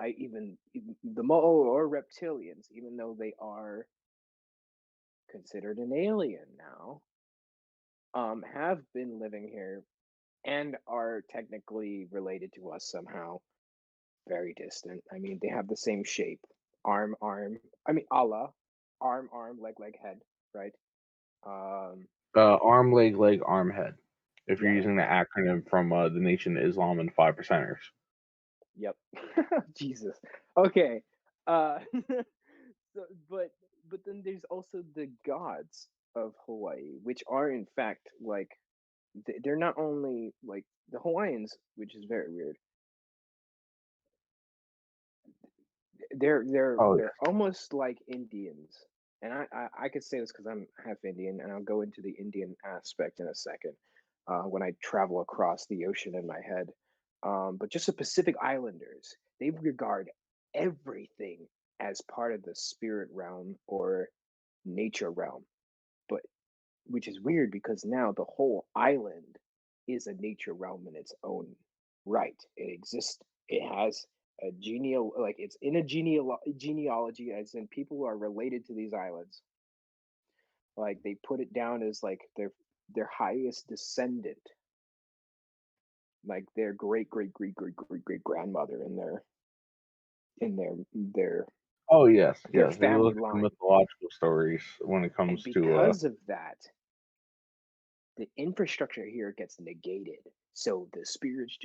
or reptilians, even though they are considered an alien now, have been living here and are technically related to us somehow, very distant. I mean, they have the same shape, arm, arm. I mean, Allah, arm, arm, leg, leg, head, right? Um,
Arm, leg, arm, head. If you're
yeah,
using the acronym from the Nation of Islam and Five Percenters.
yep. Jesus. Okay. Uh, But then there's also the gods of Hawaii, which are in fact like they're not only like the Hawaiians, which is very weird.
Oh
They're almost like Indians, and I could say this because I'm half Indian, and I'll go into the Indian aspect in a second when I travel across the ocean in my head. But just the Pacific Islanders, they regard everything as part of the spirit realm or nature realm, but which is weird because now the whole island is a nature realm in its own right. It exists. It has a like it's in a genealogy, as in people who are related to these islands. Like they put it down as like their highest descendant, like their great grandmother in
oh yes,
their
yes. If you
family
look at the
line.
mythological stories when it
And
comes to
because of that, the infrastructure here gets negated. So the spirits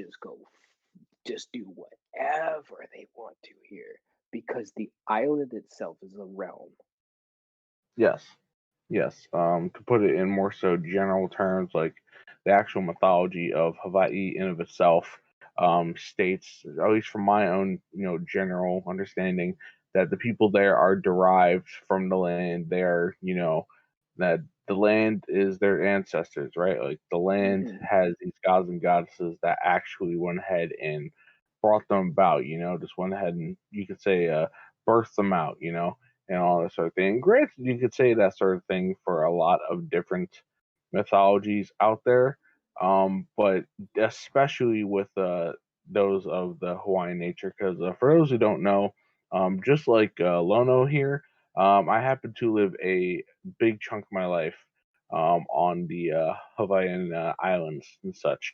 just do whatever they want to here because the island itself is a realm.
yes. Yes, to put it in more so general terms, like the actual mythology of Hawaii in of itself states, at least from my own, general understanding, that the people there are derived from the land. They are, that the land is their ancestors, right? Like the land
Hmm.
has these gods and goddesses that actually went ahead and brought them about, just went ahead and you could say birthed them out, and all that sort of thing. Granted, you could say that sort of thing for a lot of different mythologies out there, but especially with those of the Hawaiian nature, because for those who don't know, just like Lono here, I happen to live a big chunk of my life on the Hawaiian islands and such.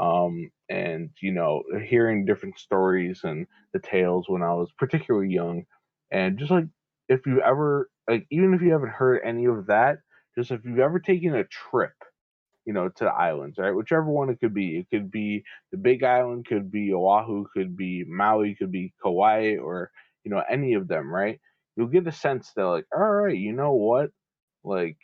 And hearing different stories and the tales when I was particularly young, and just like if you ever like even if you haven't heard any of that, just if you've ever taken a trip, to the islands, right? Whichever one it could be. It could be the Big Island, could be Oahu, could be Maui, could be Kauai, or any of them, right? You'll get a sense that like, all right, you know what? Like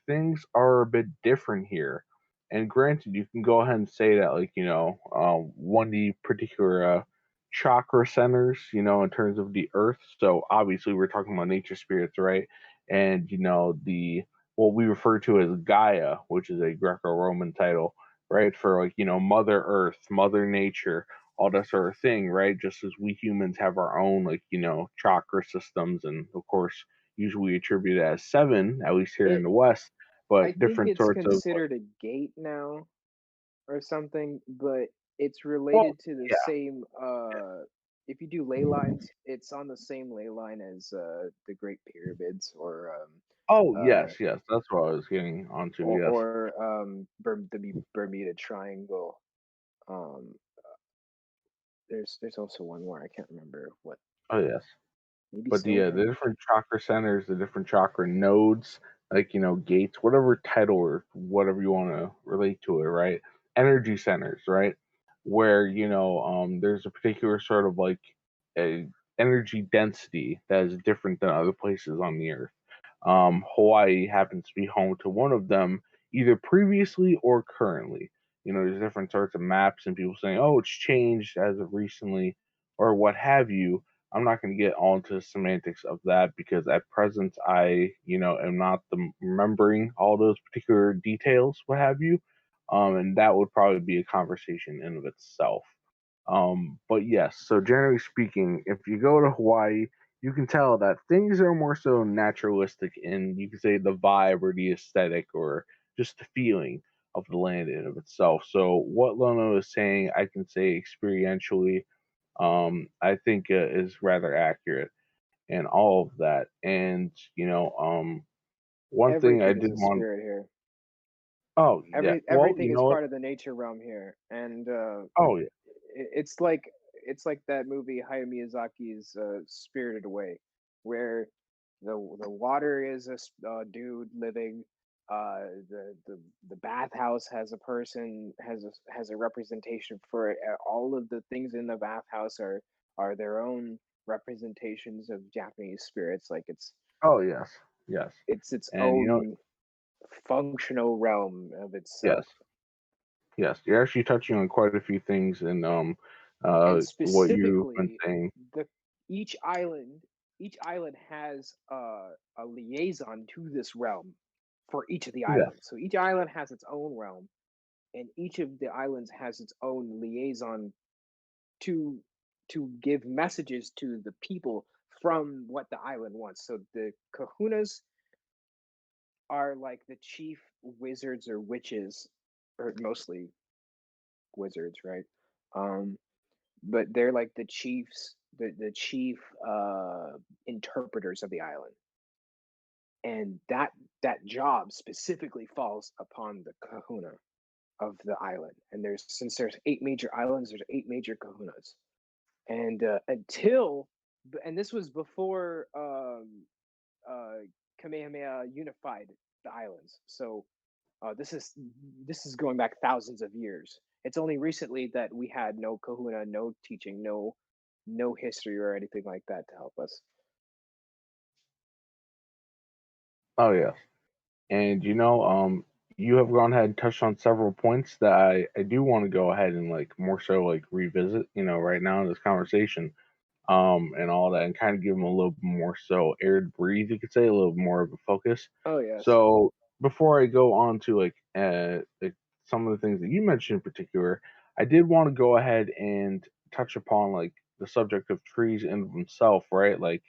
things are a bit different here. And granted, you can go ahead and say that like, one of the particular chakra centers, in terms of the earth. So obviously we're talking about nature spirits, right? And the what we refer to as Gaia, which is a Greco-Roman title, right? For like, Mother Earth, Mother Nature, all that sort of thing, right? Just as we humans have our own like, chakra systems, and of course usually attributed as seven, at least here in
It
the West,
I
but
think
different
it's
sorts of like,
considered a gate now or something, but it's
well,
related to the
yeah,
same if you do ley lines, it's on the same ley line as the Great Pyramids
oh
uh
yes, that's what I was getting onto, yes,
The Bermuda Triangle. Um, there's also one more I can't remember what.
oh yes.
Maybe
But the
Stonehenge.
different chakra centers, the different chakra nodes, like gates, whatever title or whatever you want to relate to it, right? Energy centers, right? Where there's a particular sort of like a energy density that is different than other places on the earth. Hawaii happens to be home to one of them, either previously or currently. There's different sorts of maps and people saying, "Oh, it's changed as of recently," or what have you. I'm not going to get all into the semantics of that because at present I, am not remembering all those particular details, what have you. And that would probably be a conversation in of itself. But yes, so generally speaking, if you go to Hawaii, you can tell that things are more so naturalistic in, you could say, the vibe or the aesthetic or just the feeling of the land in of itself. So what Lono is saying, I can say experientially, I think is rather accurate and all of that. And one thing I
Everything is
did
a
want.
spirit here.
Oh yeah, well,
Everything is
what?
part of the nature realm here, and
Oh yeah,
it's like that movie Hayao Miyazaki's Spirited Away, where the water is a dude living. The bathhouse has a person has a representation for it. All of the things in the bathhouse are their own. representations of Japanese spirits. Like
Oh yes, yes,
it's its
and
own functional realm of
yes,
itself.
yes, you're actually touching on quite a few things in
And
what you've been
specifically,
saying.
the each island each island has a liaison to this realm for each of the
Yes.
islands. So each island has its own realm, and each of the islands has its own liaison to give messages to the people from what the island wants. So the kahunas are like the chief wizards or witches, or mostly wizards, right? Um, but they're like the chiefs, the chief interpreters of the island, and that job specifically falls upon the kahuna of the island. And there's since there's 8 major islands, there's 8 major kahunas, and and this was before uh, Kamehameha unified the islands. So this is going back thousands of years. It's only recently that we had no kahuna, no teaching, no history or anything like that to help us.
Oh yes. And you have gone ahead and touched on several points that I do want to go ahead and like more so like revisit, right now in this conversation, and all that, and kind of give them a little more so air to breathe, you could say, a little more of a focus.
Oh yes.
So before I go on to like some of the things that you mentioned in particular, I did want to go ahead and touch upon like the subject of trees in themselves, right? Like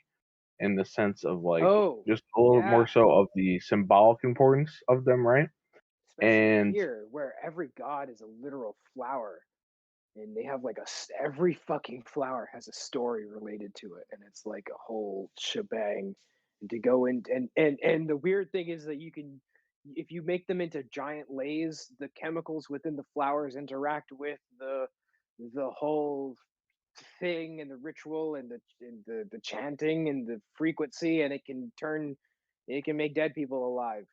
in the sense of like
Oh
just a little more
yeah.
so of the symbolic importance of them, right?
Especially
And
here, where every god is a literal flower, and they have like every fucking flower has a story related to it, and it's like a whole shebang. And to go in and the weird thing is that you can, if you make them into giant lays, the chemicals within the flowers interact with the whole thing and the ritual and the chanting and the frequency, and it can make dead people alive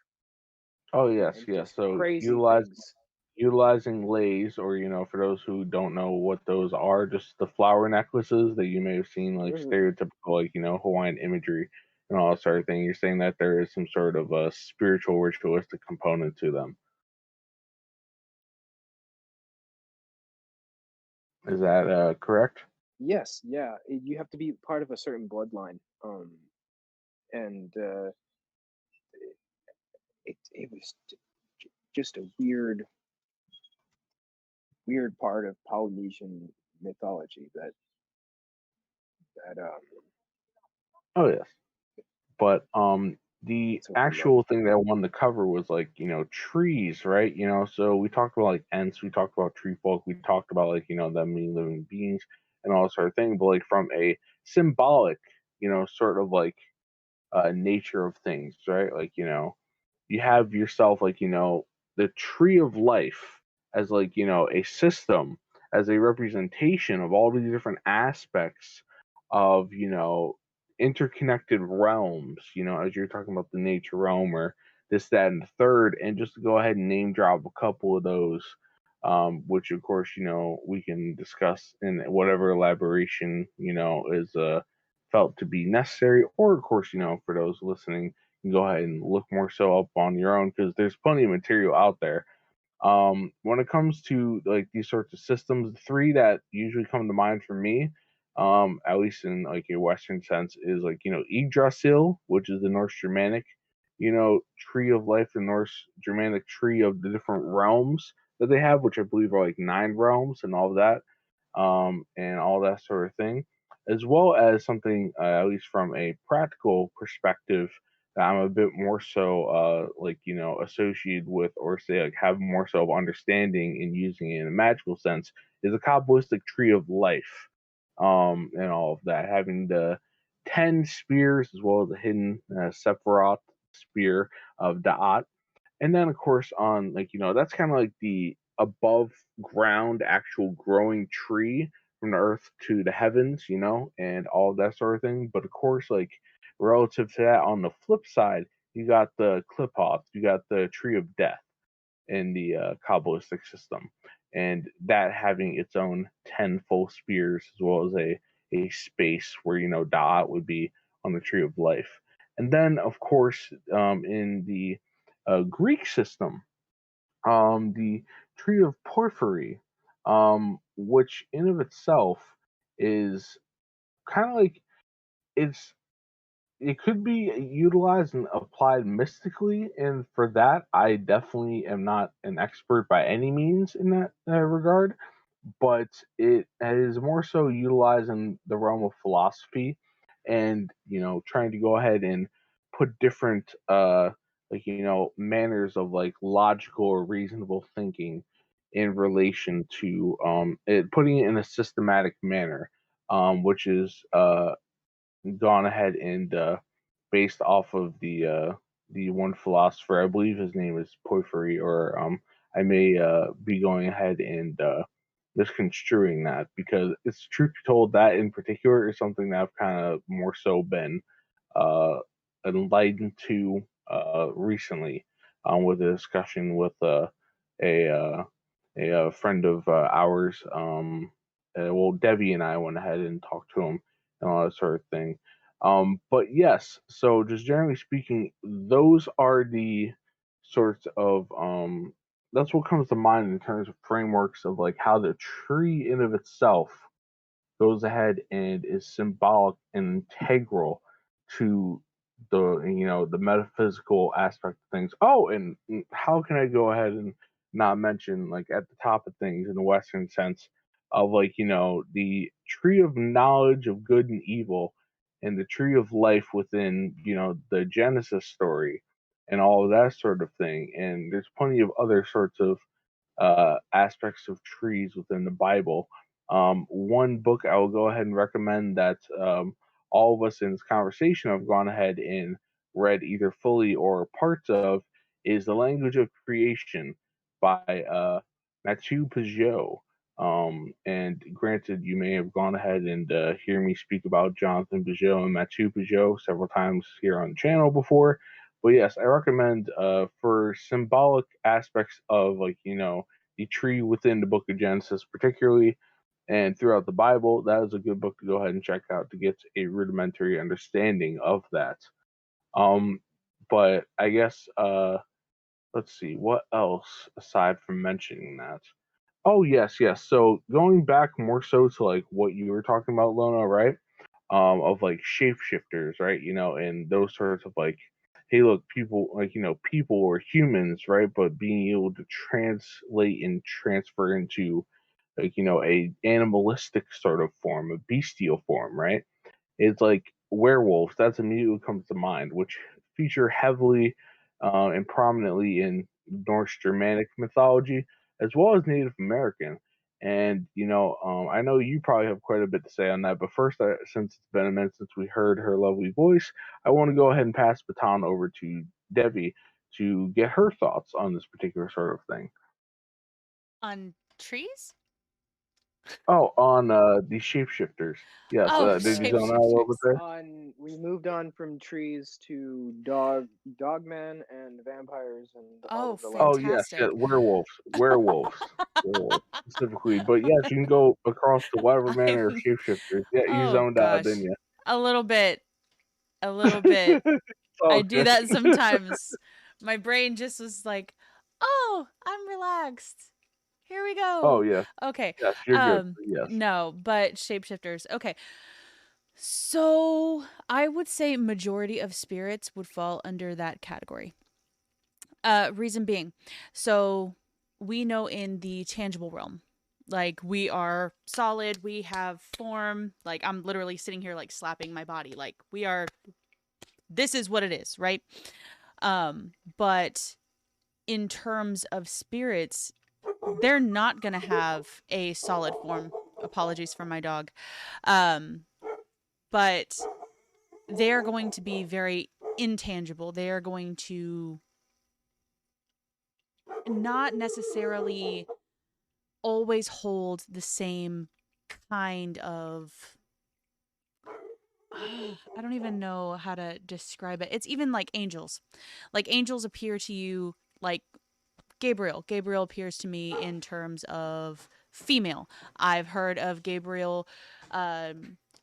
oh yes,
and
yes.
just
So
crazy things.
utilizing lays, or for those who don't know what those are, just the flower necklaces that you may have seen, like
Mhm.
stereotypical, like Hawaiian imagery and all that sort of thing. You're saying that there is some sort of a spiritual ritualistic component to them. Is that correct?
Yes, yeah. You have to be part of a certain bloodline. And it was just a weird part of Polynesian mythology that
Oh yes. But the
gets overlooked.
actual thing that I wanted to cover was like trees, right? So we talked about like Ents, we talked about tree folk, we talked about like them being living beings and all that sort of thing. But like from a symbolic, sort of like nature of things, right? Like you have yourself like the tree of life as like a system, as a representation of all these different aspects of interconnected realms, as you're talking about the nature realm or this, that, and the third. And just to go ahead and name drop a couple of those, which of course we can discuss in whatever elaboration is felt to be necessary, or of course for those listening, you can go ahead and look more so up on your own, because there's plenty of material out there. When it comes to like these sorts of systems, the three that usually come to mind for me, at least in like a Western sense, is like Yggdrasil, which is the Norse Germanic, tree of life, the Norse Germanic tree of the different realms that they have, which I believe are like 9 realms and all of that, and all that sort of thing, as well as something, at least from a practical perspective, that I'm a bit more so like associated with, or say like have more so of understanding in using it in a magical sense, is a Kabbalistic tree of life, and all of that, having the 10 spears as well as the hidden Sephiroth spear of Da'at. And then of course on like that's kind of like the above ground actual growing tree from the earth to the heavens, and all of that sort of thing. But of course, like relative to that, on the flip side, you got the Klippoth, you got the tree of death in the Kabbalistic system, and that having its own 10 full spears as well as a a space where Da'at would be on the tree of life. And then, of course, in the Greek system, the tree of porphyry, which in of itself is kind of like it's it could be utilized and applied mystically, and for that, I definitely am not an expert by any means in that regard. But it is more so utilized in the realm of philosophy, and trying to go ahead and put different like manners of like logical or reasonable thinking in relation to putting it in a systematic manner, which is gone ahead and based off of the one philosopher. I believe his name is Porphyry, or I may be going ahead and misconstruing that, because it's truth be told, that in particular is something that I've kind of more so been uh, enlightened to recently, with a discussion with a uh, a friend of ours. Well, Devi and I went ahead and talked to him and all that sort of thing. But yes, so just generally speaking, those are the sorts of that's what comes to mind in terms of frameworks of like how the tree in of itself goes ahead and is symbolic and integral to the metaphysical aspect of things. Oh, and how can I go ahead and not mention, like, at the top of things in the Western sense of, like, the tree of knowledge of good and evil, and the tree of life within the Genesis story, and all of that sort of thing. And there's plenty of other sorts of aspects of trees within the Bible. One book I will go ahead and recommend that all of us in this conversation have gone ahead and read either fully or parts of is The Language of Creation by Mathieu Peugeot. And granted, you may have gone ahead and hear me speak about Jonathan Peugeot and Mathieu Peugeot several times here on the channel before. But yes, I recommend for symbolic aspects of, like, the tree within the book of Genesis, particularly, and throughout the Bible, that is a good book to go ahead and check out to get a rudimentary understanding of that. Um, but I guess let's see, what else aside from mentioning that? Oh yes, yes. So going back more so to like what you were talking about, Lona, right? Of like shapeshifters, right? And those sorts of like, hey, look, people, like, people or humans, right? But being able to translate and transfer into, like, a animalistic sort of form, a bestial form, right? It's like werewolves. That's immediately what comes to mind, which feature heavily and prominently in Norse Germanic mythology as well as Native American. And I know you probably have quite a bit to say on that. But first, since it's been a minute since we heard her lovely voice, I want to go ahead and pass the baton over to Devi to get her thoughts on this particular sort of thing.
On trees?
Oh, on the shapeshifters. Yes,
Oh,
did you go on a little bit
shapeshifters.
there?
We moved on from trees to dogman and vampires and all
Oh,
of the
Oh,
like.
yes, yeah,
fantastic.
werewolves specifically. But yes, you can go across to whatever manner of
I'm
shapeshifters. Yeah, you
oh
zoned out, didn't
gosh.
you?
A little bit. A little bit.
It's
I
all
do
good.
that sometimes. My brain just was like, "Oh, I'm relaxed. Here we
Oh
go."
yes,
Okay.
yes, you're good. Yes.
No, but shapeshifters. Okay. So, I would say majority of spirits would fall under that category. Reason being, so we know in the tangible realm, like we are solid, we have form, like I'm literally sitting here like slapping my body, like we are, this is what it is, right? But in terms of spirits, they're not gonna have a solid form. Apologies for my dog. Um, but they are going to be very intangible. They are going to not necessarily always hold the same kind of I don't even know how to describe it. It's even like angels. Like angels appear to you like Gabriel. Gabriel appears to me in terms of female. I've heard of Gabriel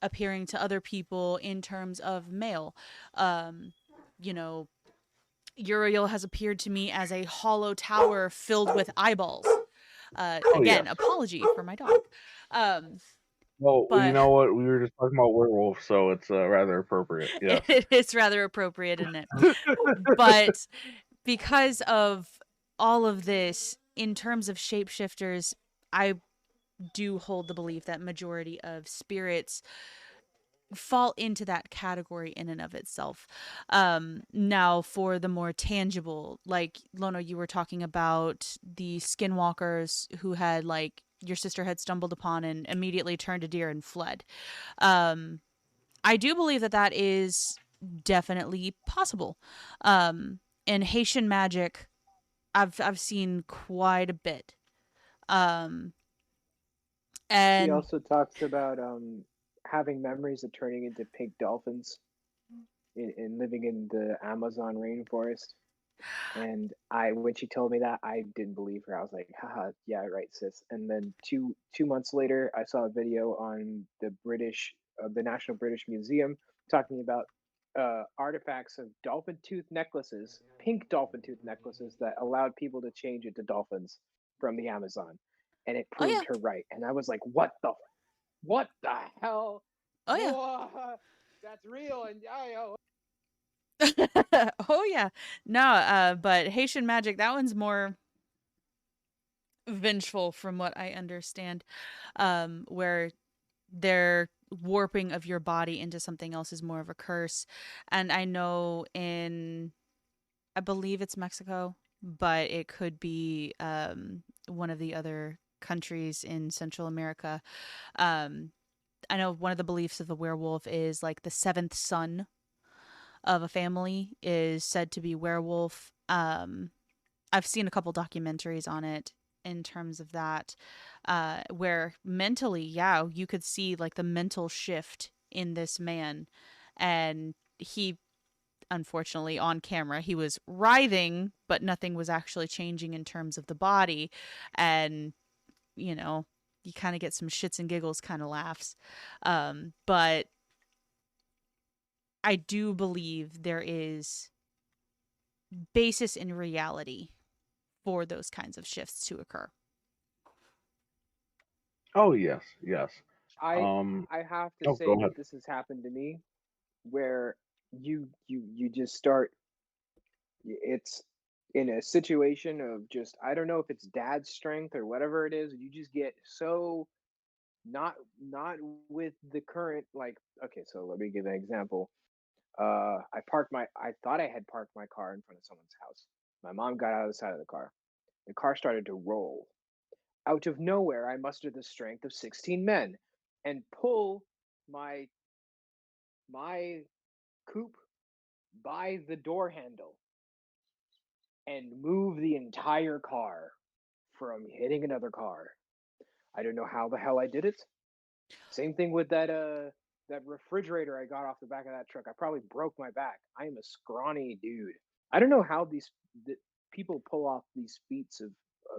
appearing to other people in terms of male. You know, Uriel has appeared to me as a hollow tower filled with eyeballs.
Oh
Again,
yes.
apology for my dog. Um,
Well, you
but
know what? We were just talking about werewolves, so it's rather appropriate. Yes.
it's rather appropriate, isn't it? But because of all of this, in terms of shapeshifters, I do hold the belief that majority of spirits fall into that category in and of itself. Now for the more tangible, like Lono, you were talking about the skinwalkers who had like your sister had stumbled upon and immediately turned a deer and fled. Um, I do believe that that is definitely possible. In Haitian magic, I've seen quite a bit. Um,
He
and
also talks about having memories of turning into pink dolphins in living in the Amazon rainforest. And when she told me that, I didn't believe her. I was like, haha, yeah, right, sis. And then two months later, I saw a video on the National British Museum, talking about artifacts of dolphin tooth necklaces, pink dolphin tooth necklaces that allowed people to change into dolphins from the Amazon, and it
oh
proved her right. And I was like, what the hell?
yeah, oh yeah.
Whoa, that's real. And
Oh yeah. No, but Haitian magic, that one's more vengeful from what I understand. Where their warping of your body into something else is more of a curse. And I know I believe it's Mexico, but it could be one of the other countries in Central America. Um, I know one of the beliefs of the werewolf is like the seventh son of a family is said to be werewolf. I've seen a couple documentaries on it in terms of that, where mentally, yeah, you could see like the mental shift in this man. And he, unfortunately, on camera, he was writhing, but nothing was actually changing in terms of the body. And, you know, you kind of get some shits and giggles kind of laughs. But I do believe there is basis in reality for those kinds of shifts to occur.
Oh yes, yes.
I
Um.
I have to
Oh,
say
go ahead.
that this has happened to me, where you just start, it's in a situation of just, I don't know if it's dad's strength or whatever it is, you just get so not with the current, like, okay, so let me give an example. I thought I had parked my car in front of someone's house. My mom got out of the side of the car started to roll. Out of nowhere, I mustered the strength of 16 men and pull my my coupe by the door handle and move the entire car from hitting another car. I don't know how the hell I did it. Same thing with that refrigerator I got off the back of that truck. I probably broke my back. I am a scrawny dude. I don't know how people pull off these feats of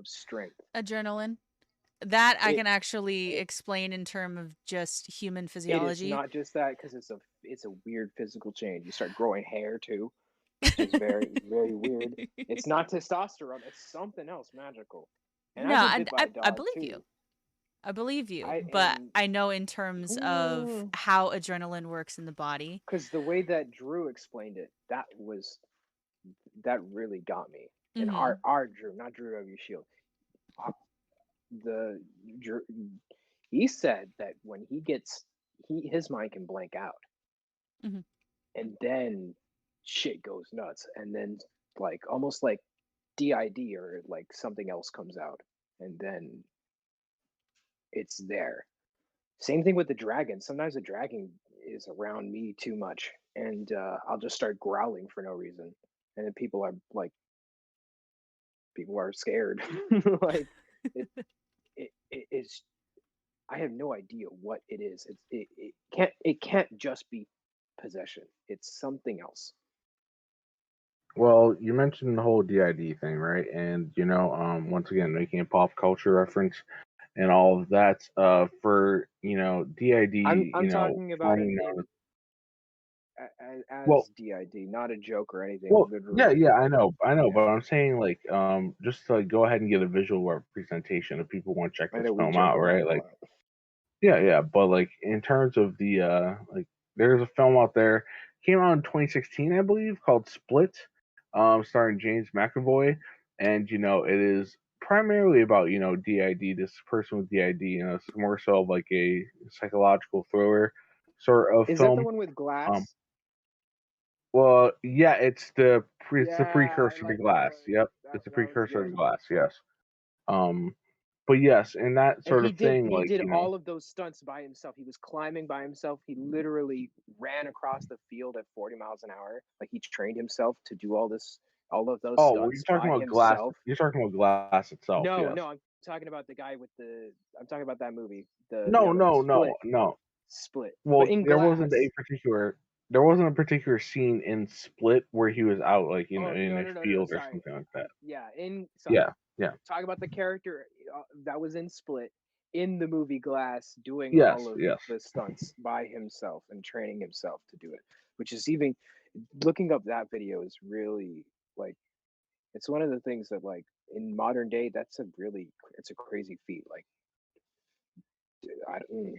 strength.
Adrenaline. That I
It,
can actually
it
explain in terms of just human
it is
physiology.
not just that, because it's a weird physical change. You start growing hair too, which is very very weird. It's not testosterone. It's something else magical. And
No,
I've been bit by a
I
dog
believe you.
too.
I believe you.
I
But
and
I know in terms of how adrenaline works in the body.
Because the way that Drew explained it, that really got me. And
Mm-hmm.
our Drew, not Drew W. Shield, uh, the Drew, he said that when his mind can blank out,
Mm-hmm.
and then shit goes nuts, and then like almost like DID or like something else comes out, and then it's there. Same thing with the dragon. Sometimes the dragon is around me too much, and I'll just start growling for no reason, and then people are scared. Like it, it's. I have no idea what it is. It can't just be possession. It's something else.
Well, you mentioned the whole DID thing, right? And once again, making a pop culture reference, and all of that. For DID,
I'm talking about him
formerly known
in
as well,
as DID, not a joke or anything.
well, yeah,
Literally,
yeah, I know,
yeah.
but I'm saying like just to like go ahead and get a visual representation if people want to check
I
this
know we
film
joke
out,
about
right?
it a
Like,
lot.
yeah, yeah, but like in terms of the like there's a film out there came out in 2016, I believe, called Split, starring James McAvoy, and it is primarily about DID, this person with DID. It's more so of like a psychological thriller sort of
Is that the
film.
one with
Um,
glass?
well, yeah, it's the
Yeah, I
precursor to
like that
Glass.
one.
Yep,
That
it's a
that one's
precursor to
good.
Glass. Yes. Um, but yes, in that
And
sort of thing,
he
like
did all of those stunts by himself. He was climbing by himself. He literally ran across the field at 40 miles an hour. Like he trained himself to do all of those
oh, well, you're
stunts
talking
by
about Glass.
himself.
You're talking about Glass itself.
No,
Yes.
no, I'm talking about the guy with the I'm talking about that movie. The
No,
other one.
no, no,
Split.
no.
Split. But
Well,
in glass.
there wasn't a particular scene in Split where he was out like
Oh,
in
no,
a
no, no, no, no.
field or
Sorry.
something like that.
Yeah, sorry.
Yeah, yeah,
Talk about the character that was in Split in the movie Glass doing all
yes,
of
yes.
the stunts by himself and training himself to do it, which is even looking up that video is really like it's one of the things that like in modern day it's a crazy feat. Like I don't,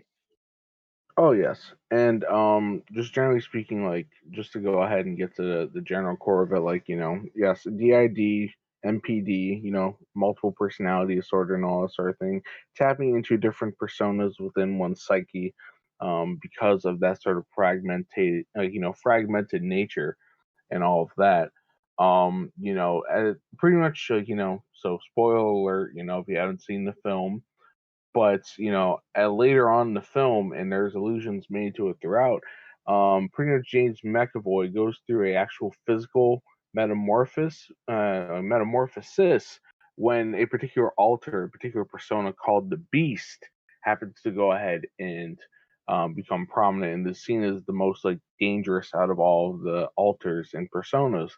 Oh yes, and just generally speaking, like just to go ahead and get to the general core of it, like yes, DID, MPD, multiple personality disorder and all that sort of thing, tapping into different personas within one's psyche, because of that sort of fragmented nature and all of that. Pretty much, so spoiler alert, if you haven't seen the film, but later on in the film, and there's allusions made to it throughout. Pretty much James McAvoy goes through a actual physical metamorphosis when a particular alter, a particular persona called the Beast, happens to go ahead and become prominent. And the scene is the most like dangerous out of all of the alters and personas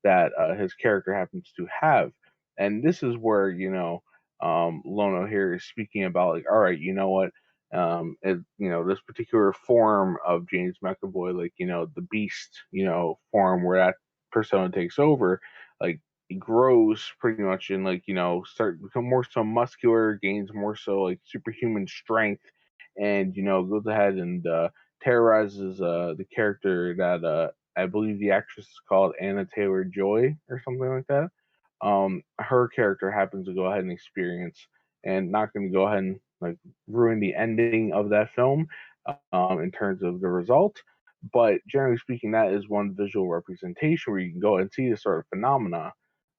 that his character happens to have. And this is where Lono here is speaking about like, all right, you know what, this particular form of James McAvoy, like the Beast, form where that persona takes over, like he grows pretty much and like start become more so muscular, gains more so like superhuman strength, and goes ahead and terrorizes the character that I believe the actress is called Anna Taylor Joy or something like that. Her character happens to go ahead and experience, and not going to go ahead and like ruin the ending of that film in terms of the result. But generally speaking, that is one visual representation where you can go and see this sort of phenomena,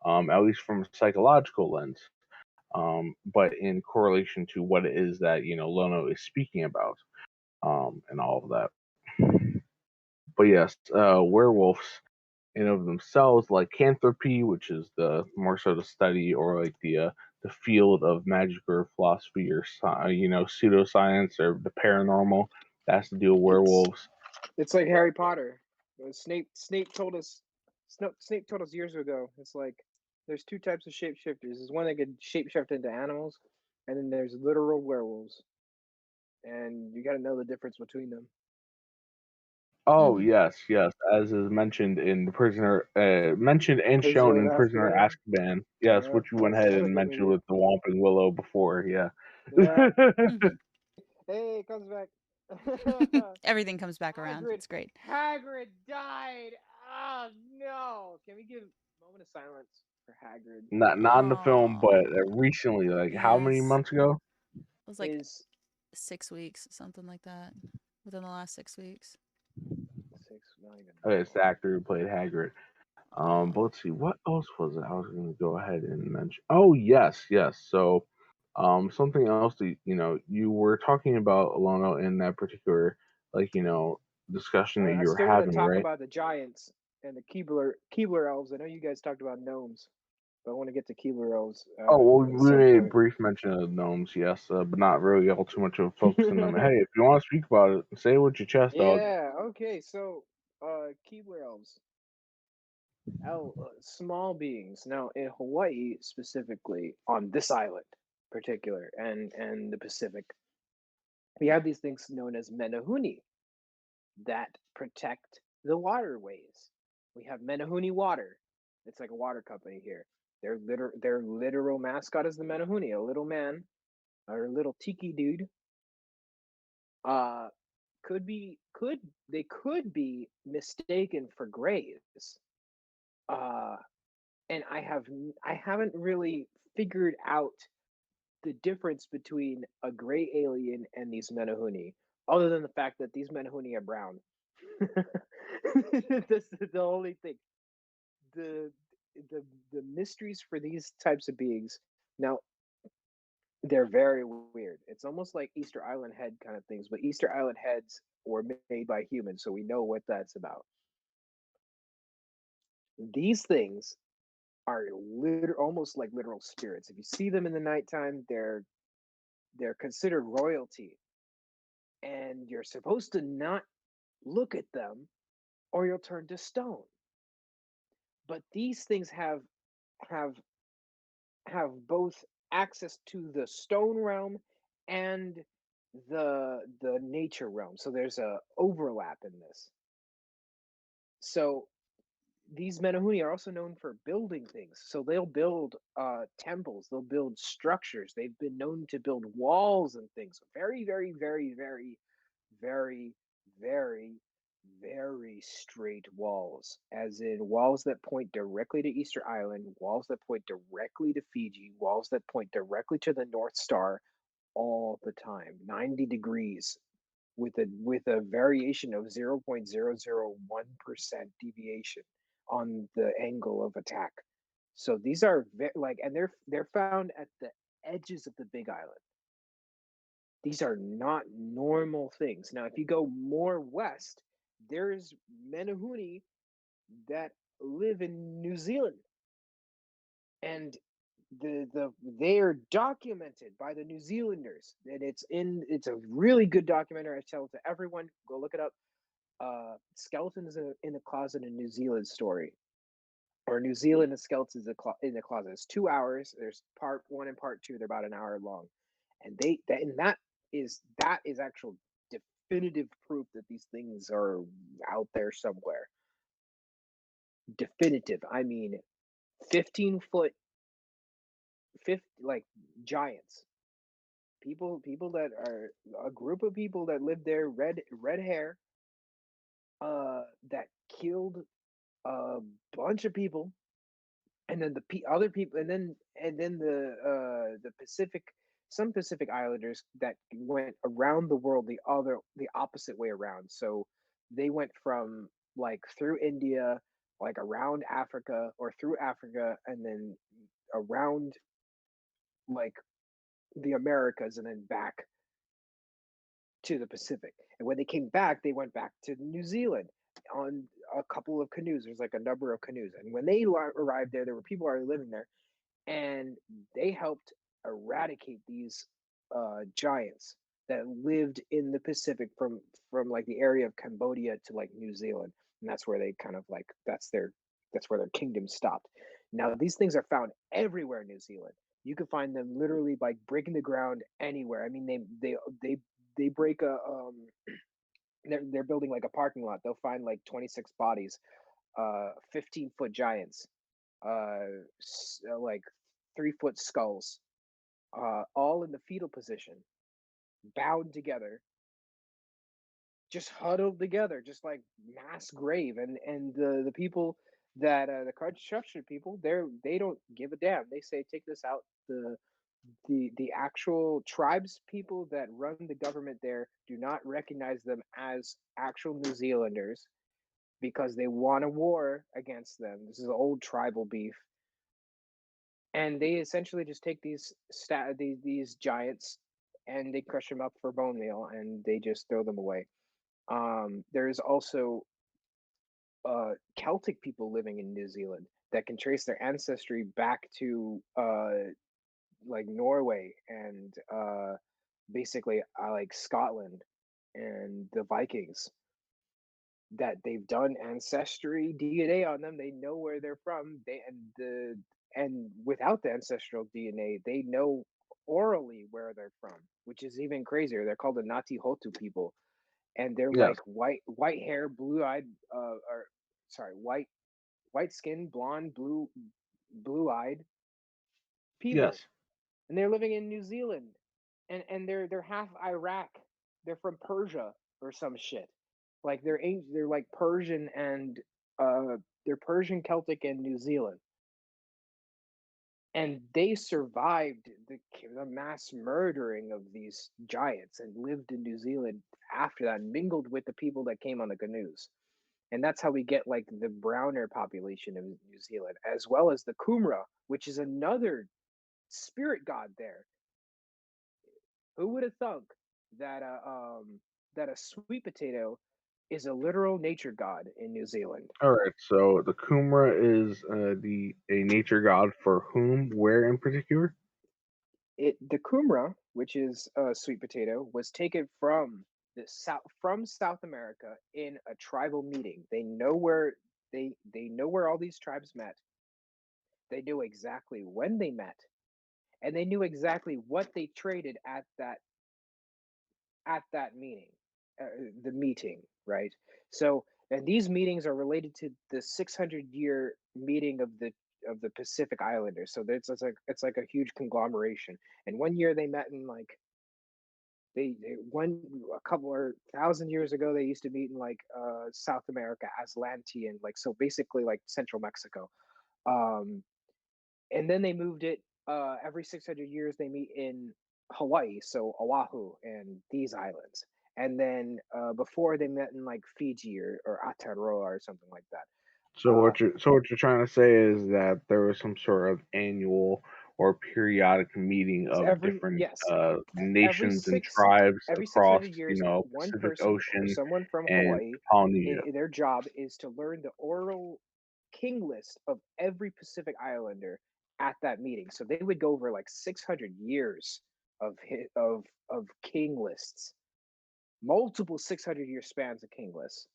at least from a psychological lens, but in correlation to what it is that Lono is speaking about, and all of that. But yes, werewolves in of themselves, lycanthropy, which is the more so the study or like the field of magic or philosophy or pseudoscience or the paranormal that has to do with
it's
werewolves.
it's like Harry Potter. Snape told us years ago. It's like there's two types of shapeshifters. There's one that could shapeshift into animals, and then there's literal werewolves. And you got to know the difference between them.
Oh
Mm-hmm.
yes, yes, as is mentioned and shown
Prisoner
in
of
Prisoner
Azkaban.
Azkaban. Yes,
Yeah,
which you went
that's
ahead
another
and
good
mentioned
movie.
with the Whomping Willow before. Yeah.
Yeah.
Mm-hmm.
Hey, it comes back.
Everything comes back around.
Hagrid.
It's great.
Hagrid died. Oh no! Can we give a moment of silence for Hagrid?
Not in the film,
Oh,
but recently, like how many
yes.
months ago?
It was like
Is
6 weeks, something like that, within the last 6 weeks.
six? Not even
Okay,
that
it's the
long.
actor who played Hagrid.
Oh.
But let's see, what else was it? I was going to go ahead and mention. Oh, yes, yes. So, something else that you were talking about, Alona, in that particular like discussion that
I
you were
still want to
having,
talk
right?
about the giants and the Keebler elves. I know you guys talked about gnomes, but I want to get to Keebler elves
Oh, well,
at
we
some
made a
point.
brief mention of gnomes, yes, but not really all too much of a focus on them. Hey, if you want to speak about it, say it with your chest, dog.
Yeah. Okay. So, Keebler elves, small beings. Now in Hawaii specifically, on this island. particular, and the Pacific. We have these things known as menehune that protect the waterways. We have Menehune Water. It's like a water company here. Their literal mascot is the Menehune, a little man or a little tiki dude. Uh, they could be mistaken for grays. Uh, and I haven't really figured out the difference between a gray alien and these Menehune, other than the fact that these Menehune are brown. That's the only thing. The the the mysteries for these types of beings. Now, they're very weird. It's almost like Easter Island head kind of things, but Easter Island heads were made by humans, so we know what that's about. These things are almost like literal spirits. If you see them in the nighttime, they're considered royalty, and you're supposed to not look at them, or you'll turn to stone. But these things have both access to the stone realm and the nature realm. So there's a overlap in this. So these Menehune are also known for building things. So they'll build temples, they'll build structures. They've been known to build walls and things. Very, very, very, very, very, very, very straight walls, as in walls that point directly to Easter Island, walls that point directly to Fiji, walls that point directly to the North Star all the time, 90 degrees with a variation of 0.001% deviation on the angle of attack. So these are and they're found at the edges of the Big Island. These are not normal things. Now, if you go more west, there's Menehune that live in New Zealand, and they are documented by the New Zealanders, and it's a really good documentary. I tell it to everyone. Go look it up. Skeletons in the Closet in New Zealand story, or New Zealand and Skeletons in the Closet. It's 2 hours. There's part one and part two. They're about an hour long, and that is actual definitive proof that these things are out there somewhere. Definitive. I mean, 15-foot, 50 like giants. People that are a group of people that lived there, red hair, that killed a bunch of people, and then other people, and then the Pacific, some Pacific Islanders that went around the world the opposite way around. So they went from like through India, like around Africa, or through Africa, and then around like the Americas, and then back to the Pacific. And when they came back, they went back to New Zealand on a couple of canoes. There's like a number of canoes. And when they arrived there were people already living there, and they helped eradicate these giants that lived in the Pacific from like the area of Cambodia to like New Zealand. And that's where they kind of like that's where their kingdom stopped. Now these things are found everywhere in New Zealand. You can find them literally by breaking the ground anywhere. I mean, they break a they're building like a parking lot. They'll find like 26 bodies, 15-foot giants, like 3-foot skulls, all in the fetal position, bound together, just huddled together, just like mass grave. And the people that the construction people, they don't give a damn. They say take this out. The actual tribes people that run the government there do not recognize them as actual New Zealanders because they want a war against them. This is old tribal beef, and they essentially just take these giants and they crush them up for bone meal and they just throw them away. There's also Celtic people living in New Zealand that can trace their ancestry back to like Norway and basically like Scotland and the Vikings, that they've done ancestry DNA on them. They know where they're from. And without the ancestral DNA, they know orally where they're from, which is even crazier. They're called the Nati Hotu people, and they're
Yes.
like white hair, blue eyed, or sorry, white skin, blonde, blue eyed people,
Yes.
and they're living in New Zealand, and they're half Iraq. They're from Persia or some shit. Like they're like Persian and they're Persian, Celtic, and New Zealand, and they survived the mass murdering of these giants and lived in New Zealand after that, mingled with the people that came on the canoes. And that's how we get like the browner population of New Zealand, as well as the Kumra, which is another spirit god there. Who would have thunk that a sweet potato is a literal nature god in New Zealand?
All right. So the Kumra is a nature god for whom? Where in particular?
The Kumra, which is a sweet potato, was taken from South America in a tribal meeting. They know where all these tribes met. They knew exactly when they met, and they knew exactly what they traded at that meeting, the meeting, right? So, and these meetings are related to the 600-year meeting of the Pacific Islanders. So it's like a huge conglomeration. And one year they met in like they one a couple or thousand years ago they used to meet in like South America, Atlantean, like so basically like Central Mexico. Um, and then they moved it every 600 years they meet in Hawaii, so Oahu and these islands. And then before they met in like Fiji or Aotearoa or something like that. Uh,
So what you're trying to say is that there was some sort of annual or periodic meeting
it's
of
every
different
yes,
nations and tribes
every
across,
600 years, one
Pacific
person or
Ocean
someone from
and
Hawaii,
Polynesia.
their job is to learn the oral king list of every Pacific Islander at that meeting. So they would go over like 600 years of of king lists, multiple 600-year spans of king lists.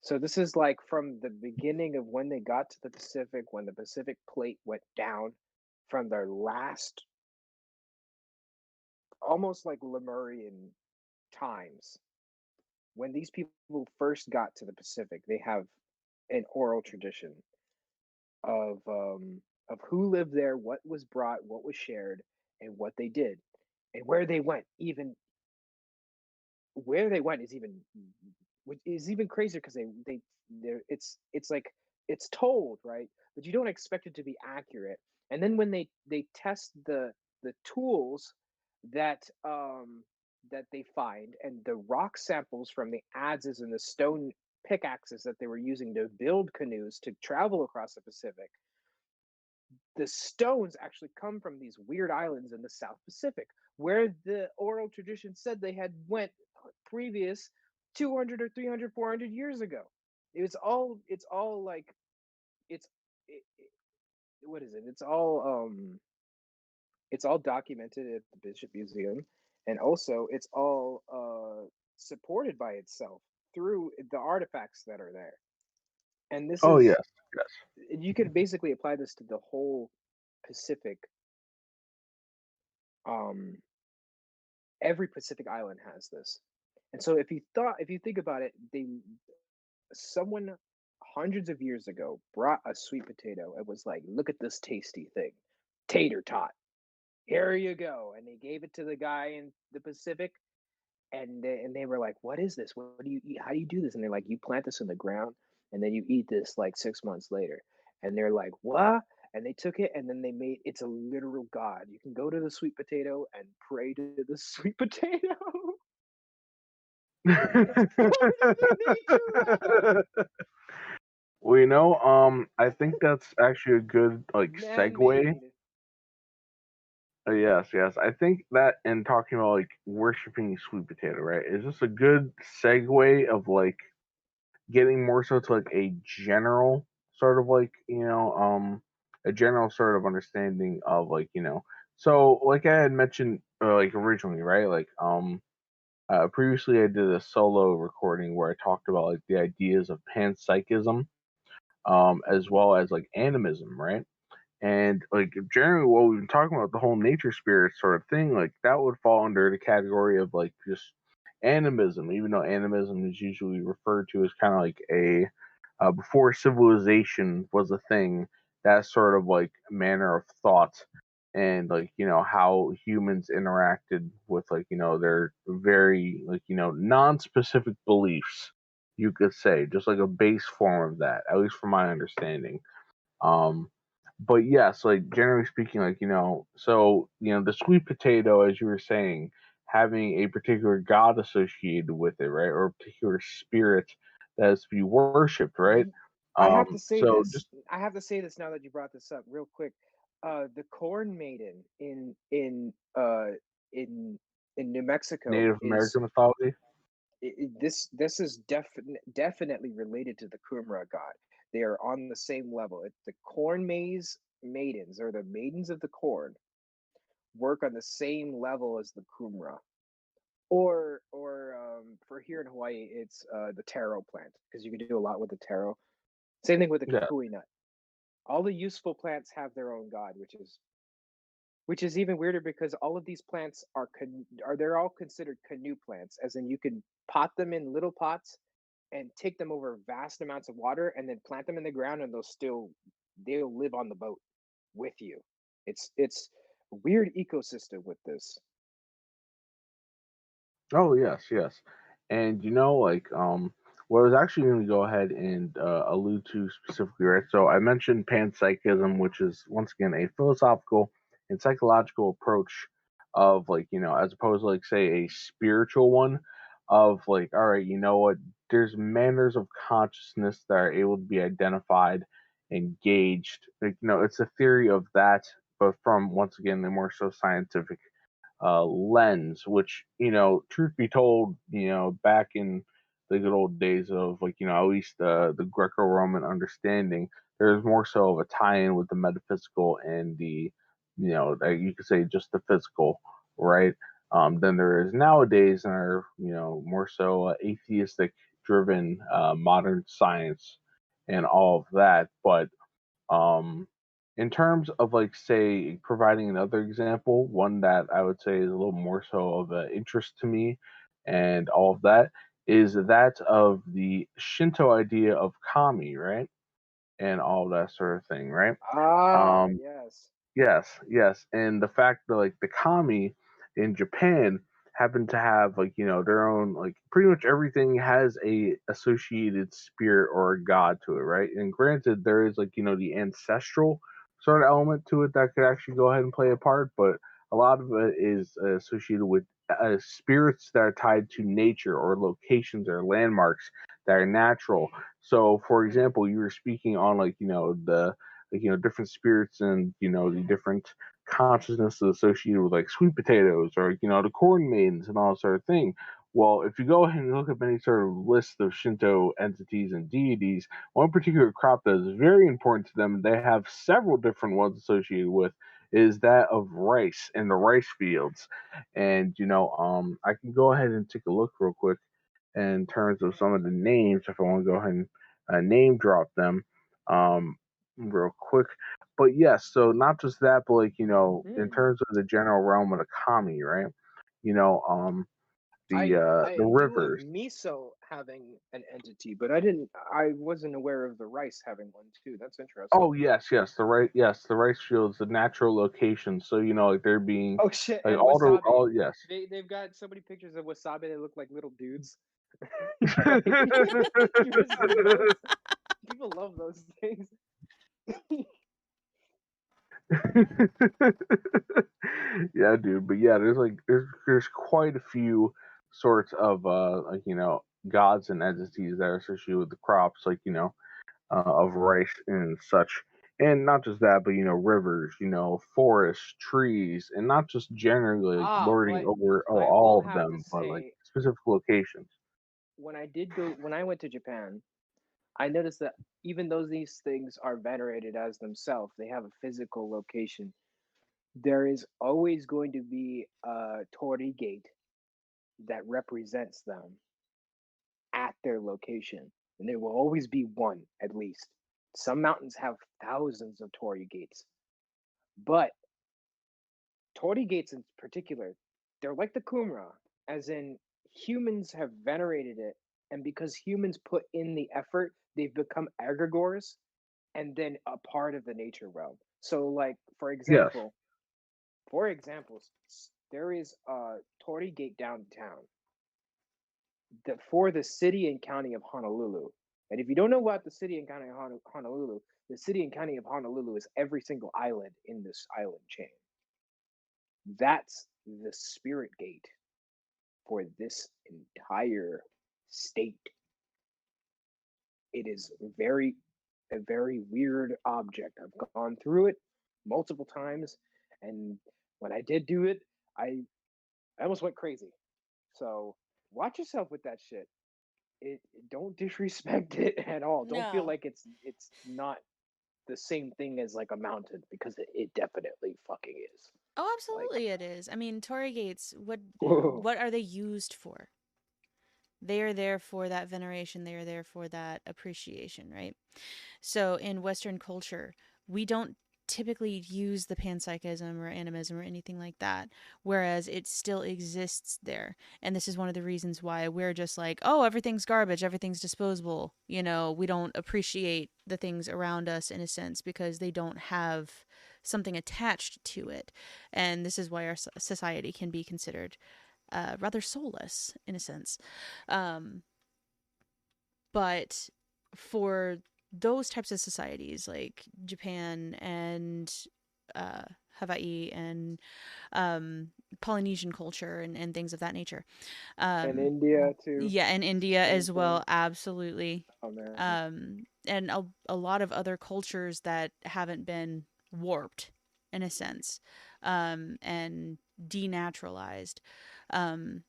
So this is like from the beginning of when they got to the Pacific, when the Pacific plate went down, from their last, almost like Lemurian times. When these people first got to the Pacific, they have an oral tradition of who lived there, what was brought, what was shared, and what they did, and where they went. Even where they went is even, which is even crazier because it's like it's told, right, but you don't expect it to be accurate. And then when they test the tools that that they find, and the rock samples from the adzes and the stone pickaxes that they were using to build canoes to travel across the Pacific, the stones actually come from these weird islands in the South Pacific, where the oral tradition said they had went previous 200 or 300, 400 years ago. It's all like it's it, what is it? It's all documented at the Bishop Museum, and also it's all supported by itself through the artifacts that are there. And this
Oh
is,
yes, yes.
you could basically apply this to the whole Pacific. um every Pacific island has this. And so if you think about it, they someone hundreds of years ago brought a sweet potato and was like, "Look at this tasty thing, tater tot. Here you go." And they gave it to the guy in the Pacific, and they were like, "What is this? What do you eat? How do you do this?" And they're like, "You plant this in the ground, and then you eat this like 6 months later." And they're like, "What?" And they took it, and then they made it's a literal god. You can go to the sweet potato and pray to the sweet potato. It's part of the nature realm.
Well, I think that's actually a good like segue.
Man-made.
Yes, yes. I think that in talking about like worshiping sweet potato, right, is just a good segue of like getting more so to like a general sort of like a general sort of understanding of like so like I had mentioned like originally, right, like previously I did a solo recording where I talked about like the ideas of panpsychism as well as like animism, right? And like generally what we've been talking about, the whole nature spirit sort of thing, like that would fall under the category of like just animism, even though animism is usually referred to as kind of like a before civilization was a thing, that sort of like manner of thought, and like how humans interacted with like their very like non-specific beliefs, you could say, just like a base form of that, at least from my understanding. um but yes, like generally speaking, like so the sweet potato, as you were saying, having a particular god associated with it, right, or a particular spirit that is to be worshipped, right?
I have to say
So
this.
just
I have to say this now that you brought this up, real quick. The corn maiden in New Mexico
Native
is
American mythology.
this is definitely related to the Qumran god. They are on the same level. The corn maze maidens, or the maidens of the corn, work on the same level as the Qumran. Or for here in Hawaii, it's the taro plant, because you can do a lot with the taro. Same thing with the
Yeah.
kukui nut. All the useful plants have their own god, which is even weirder, because all of these plants are they're all considered canoe plants, as in you can pot them in little pots and take them over vast amounts of water and then plant them in the ground, and they'll live on the boat with you. It's a weird ecosystem with this.
Oh yes, yes. And like what I was actually going to go ahead and allude to specifically, right? So I mentioned panpsychism, which is once again a philosophical and psychological approach of like as opposed to like say a spiritual one, of like, all right, you know what? There's manners of consciousness that are able to be identified, engaged. Like it's a theory of that, but from once again the more so scientific lens, which, truth be told, back in the good old days of like, at least the Greco-Roman understanding, there's more so of a tie-in with the metaphysical and the, you could say just the physical, right? Than there is nowadays in our, more so atheistic driven modern science and all of that. But um, in terms of like say providing another example, one that I would say is a little more so of an interest to me, and all of that, is that of the Shinto idea of kami, right, and all that sort of thing, right?
Ah,
Um,
yes.
Yes, yes, and the fact that like the kami in Japan happen to have like their own, like pretty much everything has a associated spirit or a god to it, right? And granted, there is like the ancestral sort of element to it that could actually go ahead and play a part, but a lot of it is associated with spirits that are tied to nature or locations or landmarks that are natural. So, for example, you were speaking on like the like different spirits and the different consciousnesses associated with like sweet potatoes or the corn maidens and all that sort of thing. Well, if you go ahead and look up any sort of list of Shinto entities and deities, one particular crop that is very important to them, they have several different ones associated with, is that of rice and the rice fields. And I can go ahead and take a look real quick in terms of some of the names if I want to go ahead and name drop them real quick. But yes, so not just that, but like in
Hmm.
terms of the general realm of the kami, right? You know, um, the
I knew of
rivers.
miso having an entity, but I wasn't aware of the rice having one too. That's interesting.
Oh yes, yes, the rice fields, the natural location. So like they're being
Oh shit,
like
and wasabi.
all yes.
They've got so many pictures of wasabi that look like little dudes. Like, you ever seen those? People love those things.
Yeah, dude. But yeah, there's like there's quite a few sorts of like gods and entities that are associated with the crops, like of rice and such. And not just that, but rivers, forests, trees, and not just generally like lording
But
over
I will
all of
have to
them, but like
say,
specific locations.
when I went to Japan, I noticed that even though these things are venerated as themselves, they have a physical location. There is always going to be a torii gate that represents them at their location, and there will always be one at least. Some mountains have thousands of torii gates. But Torii gates in particular, they're like the Kumra, as in humans have venerated it, and because humans put in the effort, they've become egregores and then a part of the nature realm. So, like
Yes.
for example, there is a Torii gate downtown for the city and county of Honolulu. And if you don't know about the city and county of Honolulu, the city and county of Honolulu is every single island in this island chain. That's the spirit gate for this entire state. It is a very weird object. I've gone through it multiple times, and when I did do it, I almost went crazy. So watch yourself with that shit. It don't disrespect it at all. Don't feel
No.
like it's not the same thing as like a mountain, because it definitely fucking is.
Oh,
Like,
absolutely it is. I mean, Torii gates,
whoa.
what are they used for? They are there for that veneration, they are there for that appreciation, right? So in Western culture, we don't typically use the panpsychism or animism or anything like that, whereas it still exists there. And this is one of the reasons why we're just like, oh, everything's garbage, everything's disposable. You know, we don't appreciate the things around us in a sense because they don't have something attached to it. And this is why our society can be considered rather soulless in a sense. Um, but for those types of societies like Japan and uh, Hawaii and Polynesian culture and things of that nature.
And
Um,
India too.
yeah, and India
Same
as well,
thing.
absolutely.
Oh man.
And a lot of other cultures that haven't been warped in a sense and denaturalized. Um,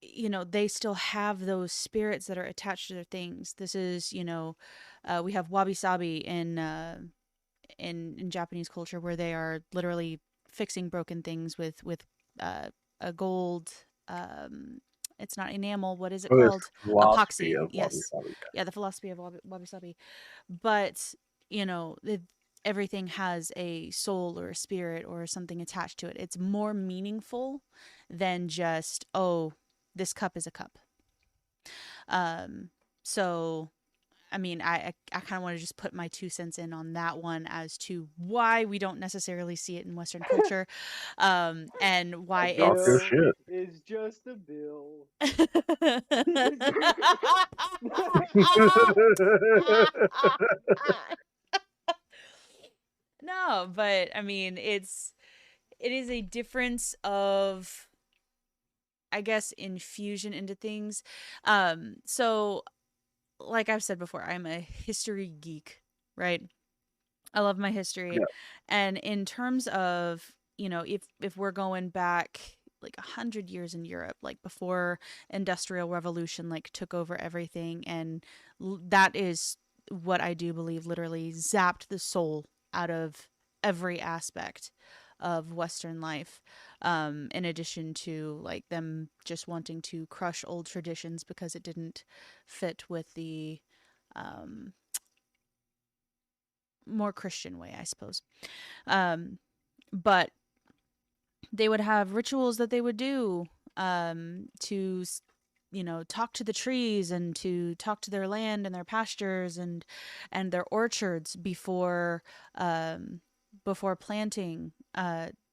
you know, they still have those spirits that are attached to their things. This is, you know, we have wabi sabi in Japanese culture where they are literally fixing broken things with a gold. It's not enamel. What is it
Oh, this
called?
philosophy
Epoxy.
of wabi
Yes,
sabi.
yeah, the philosophy of wabi sabi. But you know, everything has a soul or a spirit or something attached to it. It's more meaningful than just, oh, this cup is a cup. Um, so I mean, I kind of want to just put my 2 cents in on that one as to why we don't necessarily see it in Western culture, and
A
why
Talk your
it's.
bill
shit.
is just a bill.
No, but I mean, it is a difference of, I guess, infusion into things. So like I've said before, I'm a history geek, right? I love my history.
Yeah.
And in terms of, you know, if we're going back like 100 years in Europe, like before industrial revolution like took over everything, and that is what I do believe literally zapped the soul out of every aspect of Western life. In addition to like them just wanting to crush old traditions because it didn't fit with the um, more Christian way, I suppose. Um, but they would have rituals that they would do to, you know, talk to the trees and to talk to their land and their pastures and their orchards before planting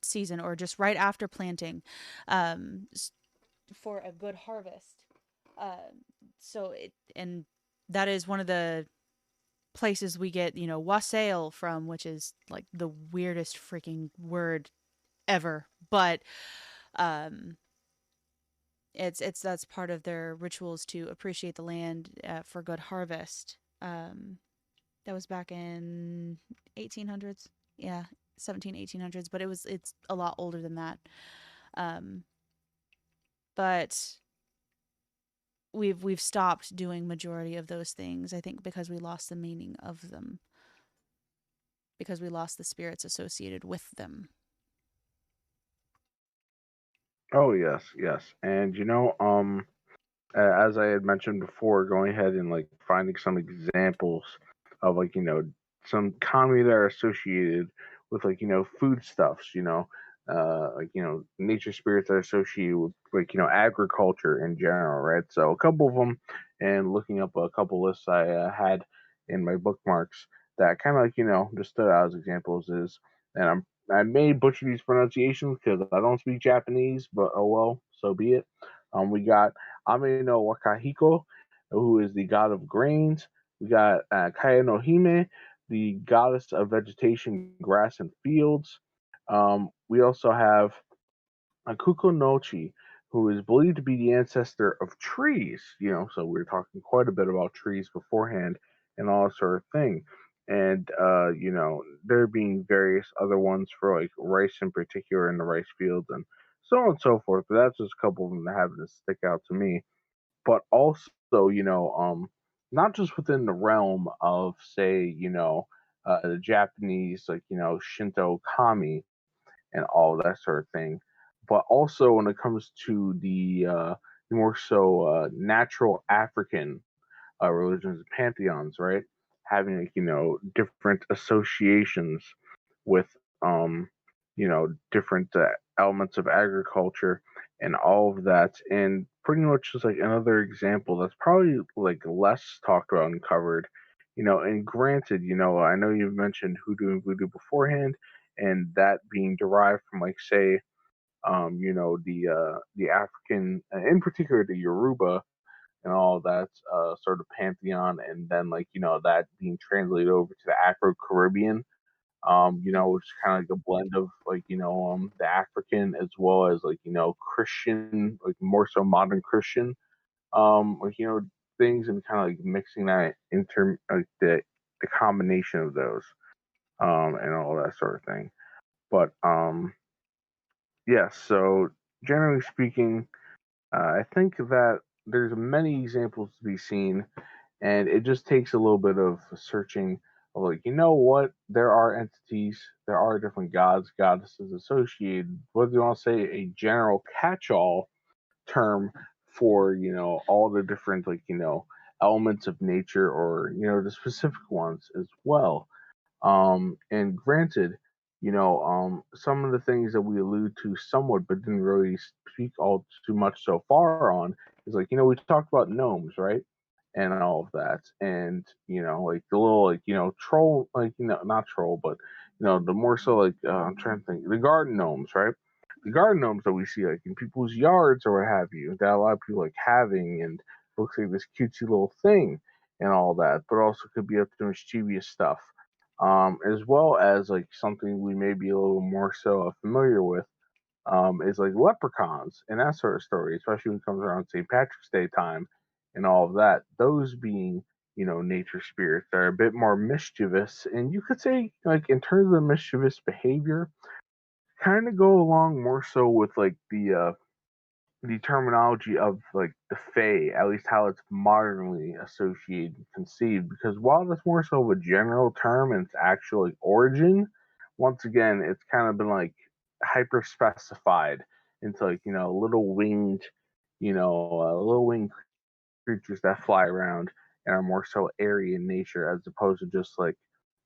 season, or just right after planting, um, for a good harvest. So it and that is one of the places we get, you know, wassail from, which is like the weirdest freaking word ever. But um it's that's part of their rituals to appreciate the land for good harvest. That was back in 1800s. Yeah, 1800s, but it's a lot older than that. Um but we've stopped doing majority of those things, I think, because we lost the meaning of them, because we lost the spirits associated with them.
Oh yes, yes. And as I had mentioned before, going ahead and like finding some examples of like some kami that are associated with like foodstuffs, like nature spirits that are associated with like agriculture in general, right? So a couple of them, and looking up a couple lists I had in my bookmarks that kind of like just stood out as examples is, and I may butcher these pronunciations because I don't speak Japanese, but oh well, so be it. We got Ame no Wakahiko, who is the god of grains. We got Kaya no Hime, the goddess of vegetation, grass, and fields. We also have Akuko Nochi, who is believed to be the ancestor of trees. So we were talking quite a bit about trees beforehand and all that sort of thing. And there being various other ones for like rice in particular in the rice fields and so on and so forth. But that's just a couple of them that happen to stick out to me. But also, not just within the realm of say, the Japanese like Shinto kami and all that sort of thing, but also when it comes to the more so natural African religions and pantheons, right? Having like different associations with different elements of agriculture and all of that, and pretty much just like another example that's probably like less talked about and covered. And granted, I know you've mentioned hoodoo and voodoo beforehand, and that being derived from like say the African, in particular the Yoruba and all that sort of pantheon, and then like that being translated over to the Afro Caribbean, which is kind of like a blend of like the African as well as like Christian, like more so modern Christian, like things, and kind of like mixing that inter like the combination of those, and all that sort of thing. But yeah, so generally speaking, I think that there's many examples to be seen, and it just takes a little bit of searching of like, what? There are entities, there are different gods, goddesses associated, whether you want to say a general catch all term for, all the different like, elements of nature or, the specific ones as well. And granted, some of the things that we allude to somewhat, but didn't really speak all too much so far on is like, we talked about gnomes, right? And all of that. And, like the little, like, troll, like, not troll, but, the more so like, I'm trying to think, the garden gnomes, right? The garden gnomes that we see like in people's yards or what have you, that a lot of people like having, and looks like this cutesy little thing and all that, but also could be up to mischievous stuff, as well as like something we may be a little more so familiar with, is like leprechauns and that sort of story, especially when it comes around St. Patrick's Day time and all of that. Those being, nature spirits that are a bit more mischievous, and you could say, like, in terms of mischievous behavior, kind of go along more so with like the terminology of like the Fae, at least how it's modernly associated and conceived. Because while that's more so of a general term and its actual like, origin, once again, it's kind of been like hyper specified into like little winged creatures that fly around and are more so airy in nature, as opposed to just like,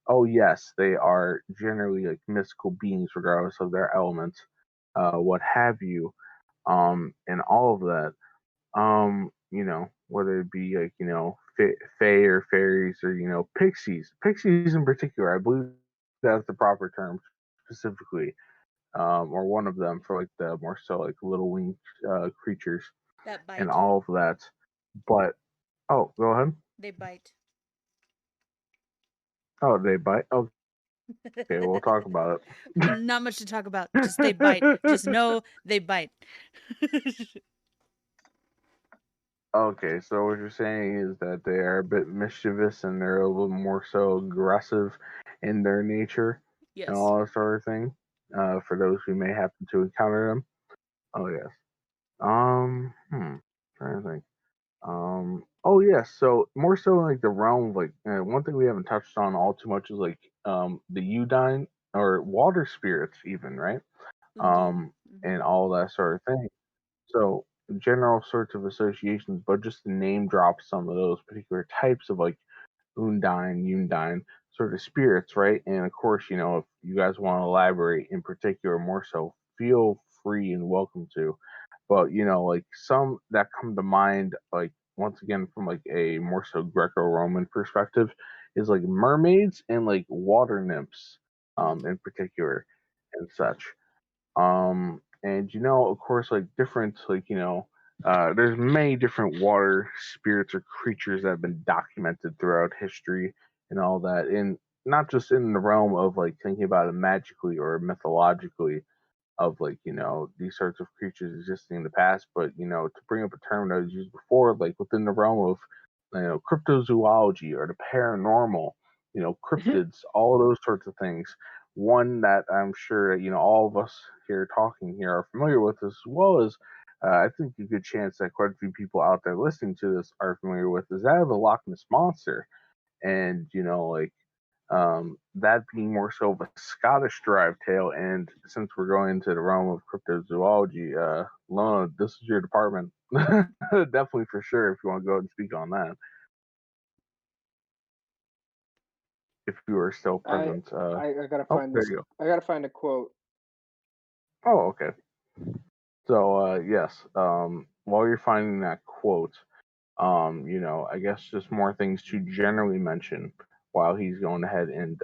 oh yes, they are generally like mystical beings regardless of their elements, what have you, and all of that, whether it be like, fae or fairies or, pixies. Pixies in particular, I believe that's the proper term specifically, or one of them for like the more so like little winged creatures
That
and
bite.
all of that. But, oh, go ahead.
They bite.
Oh, they bite. Okay, we'll talk about
Not much to talk about. Just they bite.
it.
Just know they bite.
Okay, so what you're saying is that they are a bit mischievous and they're a little more so aggressive in their nature and
Yes.
all that sort of thing. For those who may happen to encounter them. Oh yes. Trying to think. Oh yes. So more so in, like the realm of like, one thing we haven't touched on all too much is like the Udine or water spirits even, right?
Undine.
And all that sort of thing. So general sorts of associations, but just to name drop some of those particular types of like undine, undine sort of spirits, right? And of course, if you guys want to elaborate in particular more so, feel free and welcome to. But like some that come to mind, like once again from like a more so Greco-Roman perspective, is like mermaids and like water nymphs, in particular, and such. And of course, like different, like there's many different water spirits or creatures that have been documented throughout history and all that, and not just in the realm of like thinking about it magically or mythologically, of like these sorts of creatures existing in the past, but to bring up a term that was used before, like within the realm of cryptozoology or the paranormal, cryptids, all of those sorts of things. One that I'm sure that all of us here talking here are familiar with, as well as I think a good chance that quite a few people out there listening to this are familiar with, is that of the Loch Ness monster. And like that being more so of a Scottish derived tale. And since we're going into the realm of cryptozoology, Lona, this is your department. Definitely for sure if you want to go ahead and speak on that. If you are still present.
I gotta
Oh,
find
there
this.
you go.
I gotta find a quote.
Oh, okay. So, yes, while you're finding that quote, I guess just more things to generally mention while he's going ahead and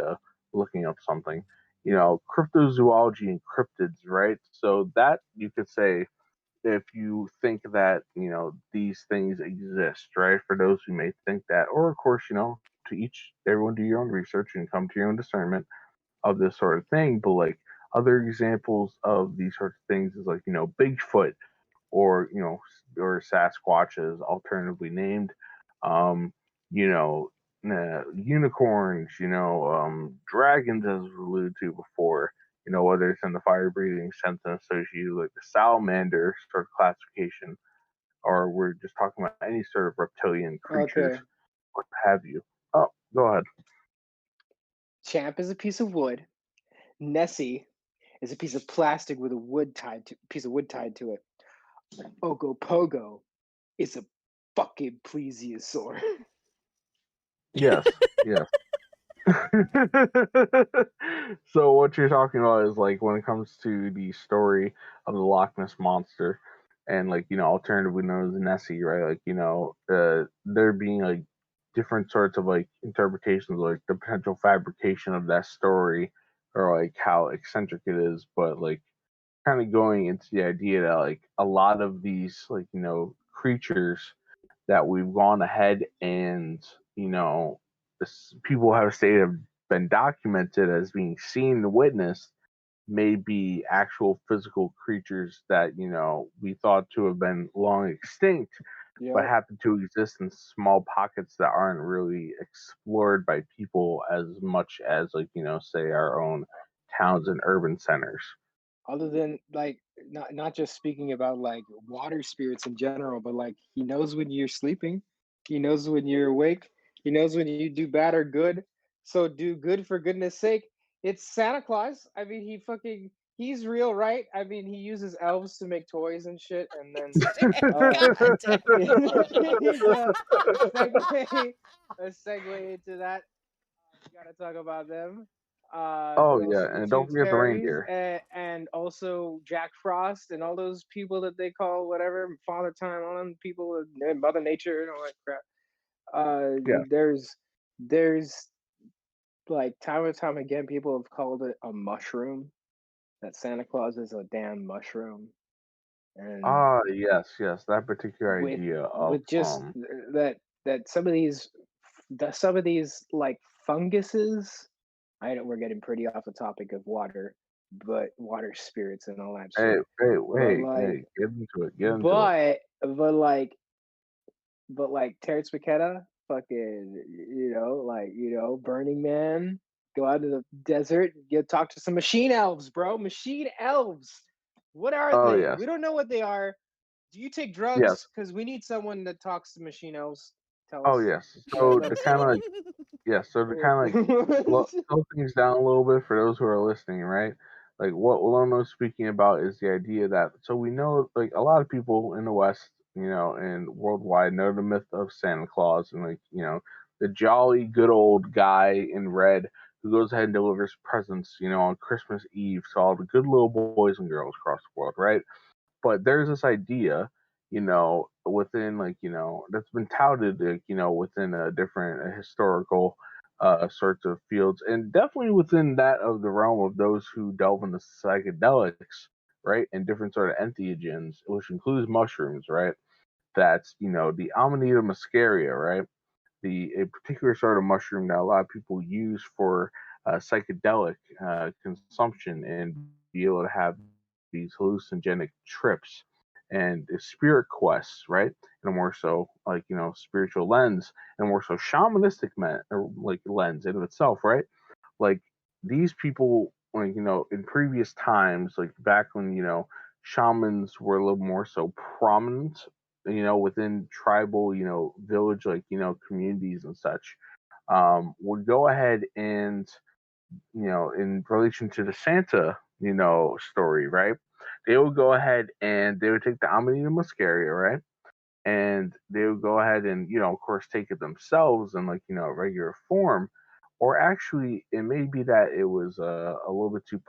looking up something. Cryptozoology and cryptids, right? So that you could say, if you think that these things exist, right? For those who may think that, or of course, to each everyone do your own research and come to your own discernment of this sort of thing. But like other examples of these sorts of things is like Bigfoot, or or Sasquatch as alternatively named, um, you know, unicorns, dragons as alluded to before, whether it's in the fire breathing sense and associated with like the salamander sort of classification, or we're just talking about any sort of reptilian creatures,
Okay.
what have you. Oh, go ahead.
Champ is a piece of wood. Nessie is a piece of plastic with a piece of wood tied to it. Ogopogo is a fucking plesiosaur.
Yes, yes. So what you're talking about is like when it comes to the story of the Loch Ness monster, and like alternatively known as Nessie, right? Like there being like different sorts of like interpretations, like the potential fabrication of that story, or like how eccentric it is, but like kind of going into the idea that like a lot of these like creatures that we've gone ahead and people have stated have been documented as being seen and witnessed may be actual physical creatures that we thought to have been long extinct, but
Yep.
happen to exist in small pockets that aren't really explored by people as much as like say our own towns and urban centers.
Other than like not just speaking about like water spirits in general, but like he knows when you're sleeping, he knows when you're awake, he knows when you do bad or good. So do good for goodness sake. It's Santa Claus. I mean, he's real, right? I mean, he uses elves to make toys and shit, and then
God damn.
yeah, a segue into that. We gotta talk about them.
Oh
But
yeah,
also the
and don't
Tooth
forget the
Fairies,
reindeer.
and also Jack Frost and all those people that they call whatever Father Time, all them people, and Mother Nature and all that crap.
Yeah.
There's like time and time again, people have called it a mushroom. That Santa Claus is a damn mushroom, and
Ah, yes, yes, that particular
with
idea of
with just that some of these like funguses. I know we're getting pretty off the topic of water, but water spirits and all that
hey,
shit.
hey,
But
hey,
like,
hey, get into it, get into it.
but like Terrence McKenna, fucking, Burning Man, go out to the desert, get talk to some machine elves, bro. Machine elves. What are
Oh
they?
yes,
We don't know what they are. Do you take
yes,
drugs? Because we need someone that talks to machine elves. Tell
oh
us.
yes.
Let,
So
let
to
us
kind of
know.
like, yes, so to kind of like slow things down a little bit for those who are listening, right? Like what Lono's speaking about is the idea that, so we know like a lot of people in the West, and worldwide know the myth of Santa Claus, and like the jolly good old guy in red who goes ahead and delivers presents, on Christmas Eve to all the good little boys and girls across the world, right? But there's this idea, within that's been touted, within different historical sorts of fields, and definitely within that of the realm of those who delve into psychedelics, right, and different sort of entheogens, which includes mushrooms, right? That's the Amanita muscaria, right? A particular sort of mushroom that a lot of people use for psychedelic consumption and be able to have these hallucinogenic trips and spirit quests, right? In a more so spiritual lens and more so shamanistic or like lens in of itself, right? Like these people, like in previous times, like back when shamans were a little more so prominent, within tribal, village, like communities and such, would go ahead and in relation to the Santa, story, right? They would go ahead and they would take the Amanita muscaria, right? And they would go ahead and, of course, take it themselves in like, regular form. Or actually, it may be that it was a little bit too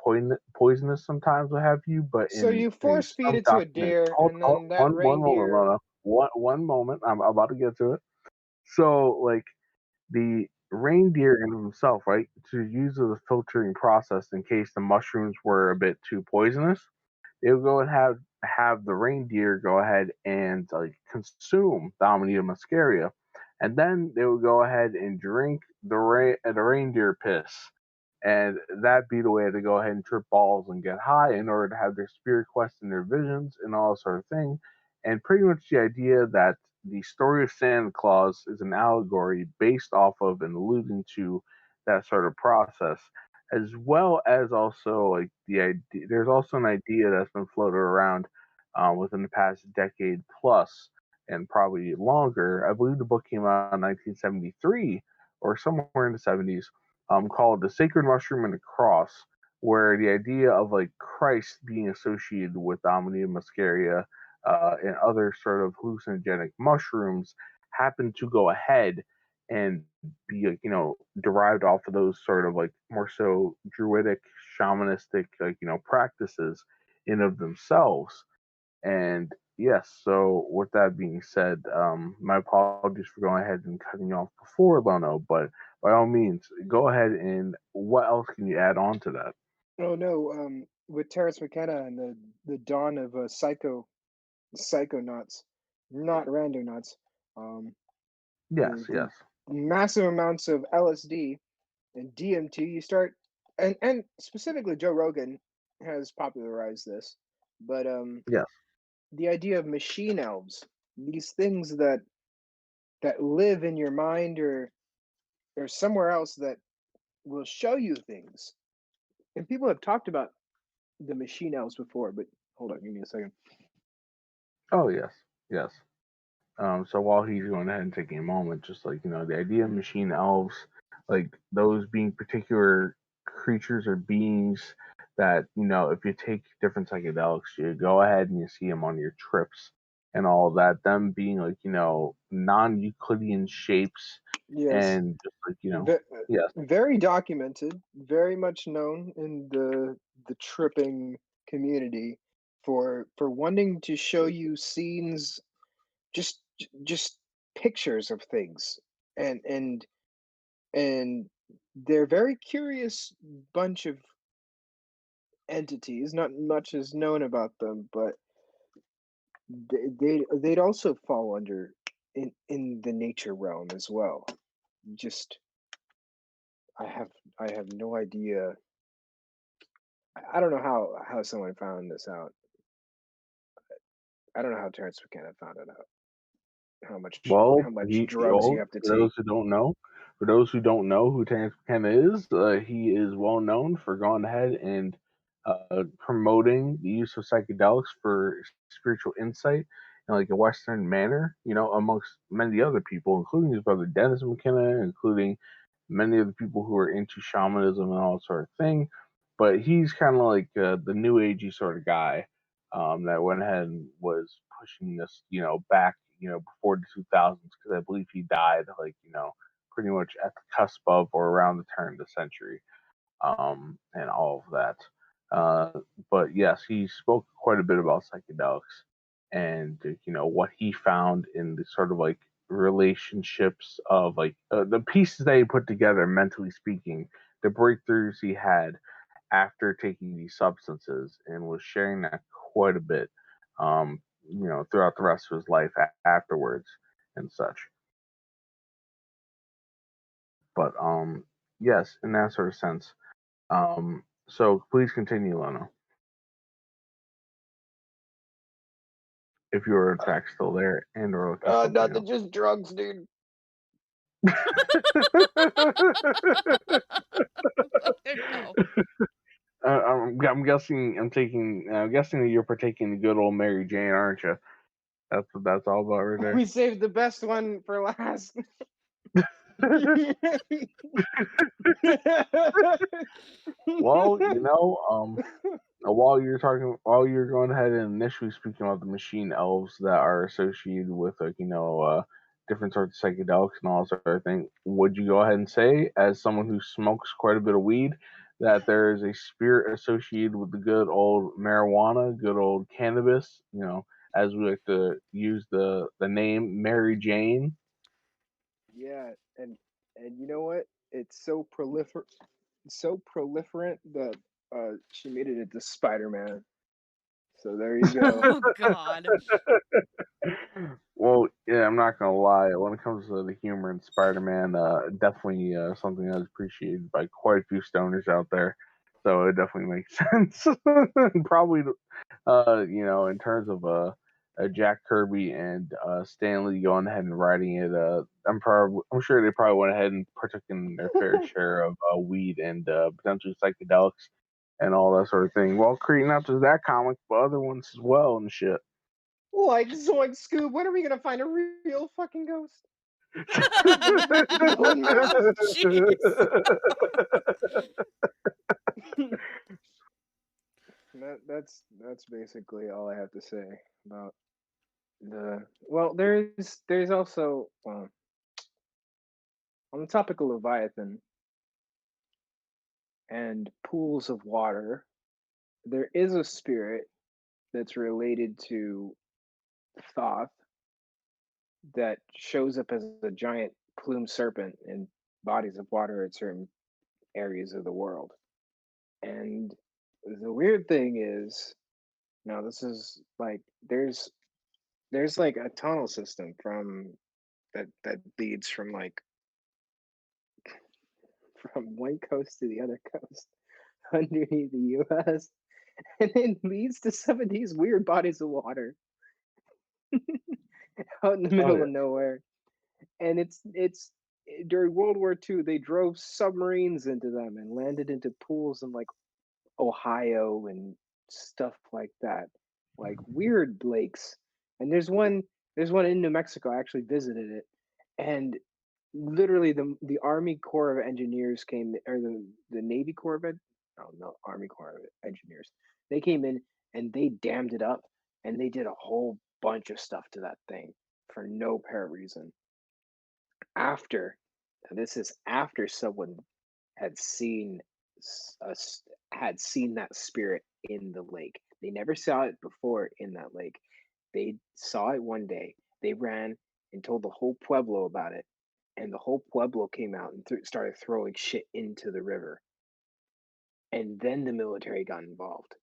poisonous sometimes, what have you. But
So you
in
force feed
some
it to a
documents,
deer, and then that
one moment,
reindeer.
Lona, one moment, I'm about to get to it. So, like, the reindeer in himself, right, to use the filtering process in case the mushrooms were a bit too poisonous, they would go and have the reindeer go ahead and like consume the Amanita muscaria, and then they would go ahead and drink the reindeer piss, and that be the way to go ahead and trip balls and get high in order to have their spirit quests and their visions and all that sort of thing. And pretty much the idea that the story of Santa Claus is an allegory based off of and alluding to that sort of process, as well as also like the idea. There's also an idea that's been floated around within the past decade plus, and probably longer. I believe the book came out in 1973 or somewhere in the 70s, called "The Sacred Mushroom and the Cross," where the idea of like Christ being associated with Amanita muscaria and other sort of hallucinogenic mushrooms happen to go ahead and be like, derived off of those sort of like more so druidic shamanistic like practices in of themselves. And yes, so with that being said, my apologies for going ahead and cutting you off before, Lono, but by all means go ahead, and what else can you add on to that?
Oh no, with Terrence McKenna and the dawn of psychonauts, not randonauts, um,
Yes,
the
yes,
massive amounts of LSD and DMT, you start, and specifically Joe Rogan has popularized this, but
yes.
the idea of machine elves, these things that live in your mind or somewhere else that will show you things. And people have talked about the machine elves before, but hold on, give me a second.
Oh yes, yes. So while he's going ahead and taking a moment, just like the idea of machine elves, like those being particular creatures or beings that if you take different psychedelics, you go ahead and you see them on your trips and all that. Them being like non-Euclidean shapes
Yes,
and just like
ve-
yes,
very documented, very much known in the tripping community for wanting to show you scenes, just pictures of things, and and and they're very curious bunch of entities. Not much is known about them, but they'd also fall under in the nature realm as well. Just I have no idea. I don't know how someone found this out. I don't know how Terrence McKenna found it out.
well,
How much
he
drugs you
well
have to
for those
take.
who don't know, who Terrence McKenna is, he is well known for going ahead and promoting the use of psychedelics for spiritual insight in like a Western manner. Amongst many other people, including his brother Dennis McKenna, including many of the people who are into shamanism and all that sort of thing. But he's kind of like the new agey sort of guy that went ahead and was pushing this, back, before the 2000s, because I believe he died like, pretty much at the cusp of or around the turn of the century, and all of that. But yes, he spoke quite a bit about psychedelics and what he found in the sort of like relationships of like the pieces that he put together, mentally speaking, the breakthroughs he had after taking these substances, and was sharing that quite a bit, throughout the rest of his life afterwards and such. But yes, in that sort of sense. So please continue, Lono, if you are in fact still there and or looking something
Nothing,
up.
just drugs, dude.
No.
I'm guessing I'm guessing that you're partaking the good old Mary Jane, aren't you? That's what that's all about right
We
there.
saved the best one for last.
Well, while you're going ahead and initially speaking about the machine elves that are associated with like different sorts of psychedelics and all that sort of thing, would you go ahead and say, as someone who smokes quite a bit of weed, that there is a spirit associated with the good old marijuana, good old cannabis, as we like to use the name Mary Jane?
Yeah, and you know what? It's so proliferant that she made it into Spider-Man. So there you go.
Oh God.
Well, yeah, I'm not gonna lie. When it comes to the humor in Spider-Man, definitely something that's appreciated by quite a few stoners out there. So it definitely makes sense. Probably, in terms of Jack Kirby and Stan Lee going ahead and writing it, I'm sure they probably went ahead and partook in their fair share of weed and potentially psychedelics and all that sort of thing. Well, creating not just that comic, but other ones as well and shit.
Like Zoink Scoob, when are we gonna find a real fucking ghost? Going mad.
Jeez.
That's basically all I have to say about the. Well, there's also on the topic of Leviathan and pools of water. There is a spirit that's related to Thoth that shows up as a giant plumed serpent in bodies of water at certain areas of the world. And the weird thing is, now this is like there's like a tunnel system from that leads from like from one coast to the other coast underneath the US, and it leads to some of these weird bodies of water out in the
Oh
middle
yeah.
of nowhere. And it's during World War II, they drove submarines into them and landed into pools in like Ohio and stuff like that, like weird lakes. And there's one in New Mexico. I actually visited it, and literally the Army Corps of Engineers came, or the Navy Corps of oh no, Army Corps of Engineers. They came in and they dammed it up, and they did a whole bunch of stuff to that thing for no apparent reason. After, and this is after someone had seen had seen that spirit in the lake. They never saw it before in that lake. They saw it one day. They ran and told the whole pueblo about it, and the whole pueblo came out and started throwing shit into the river. And then the military got involved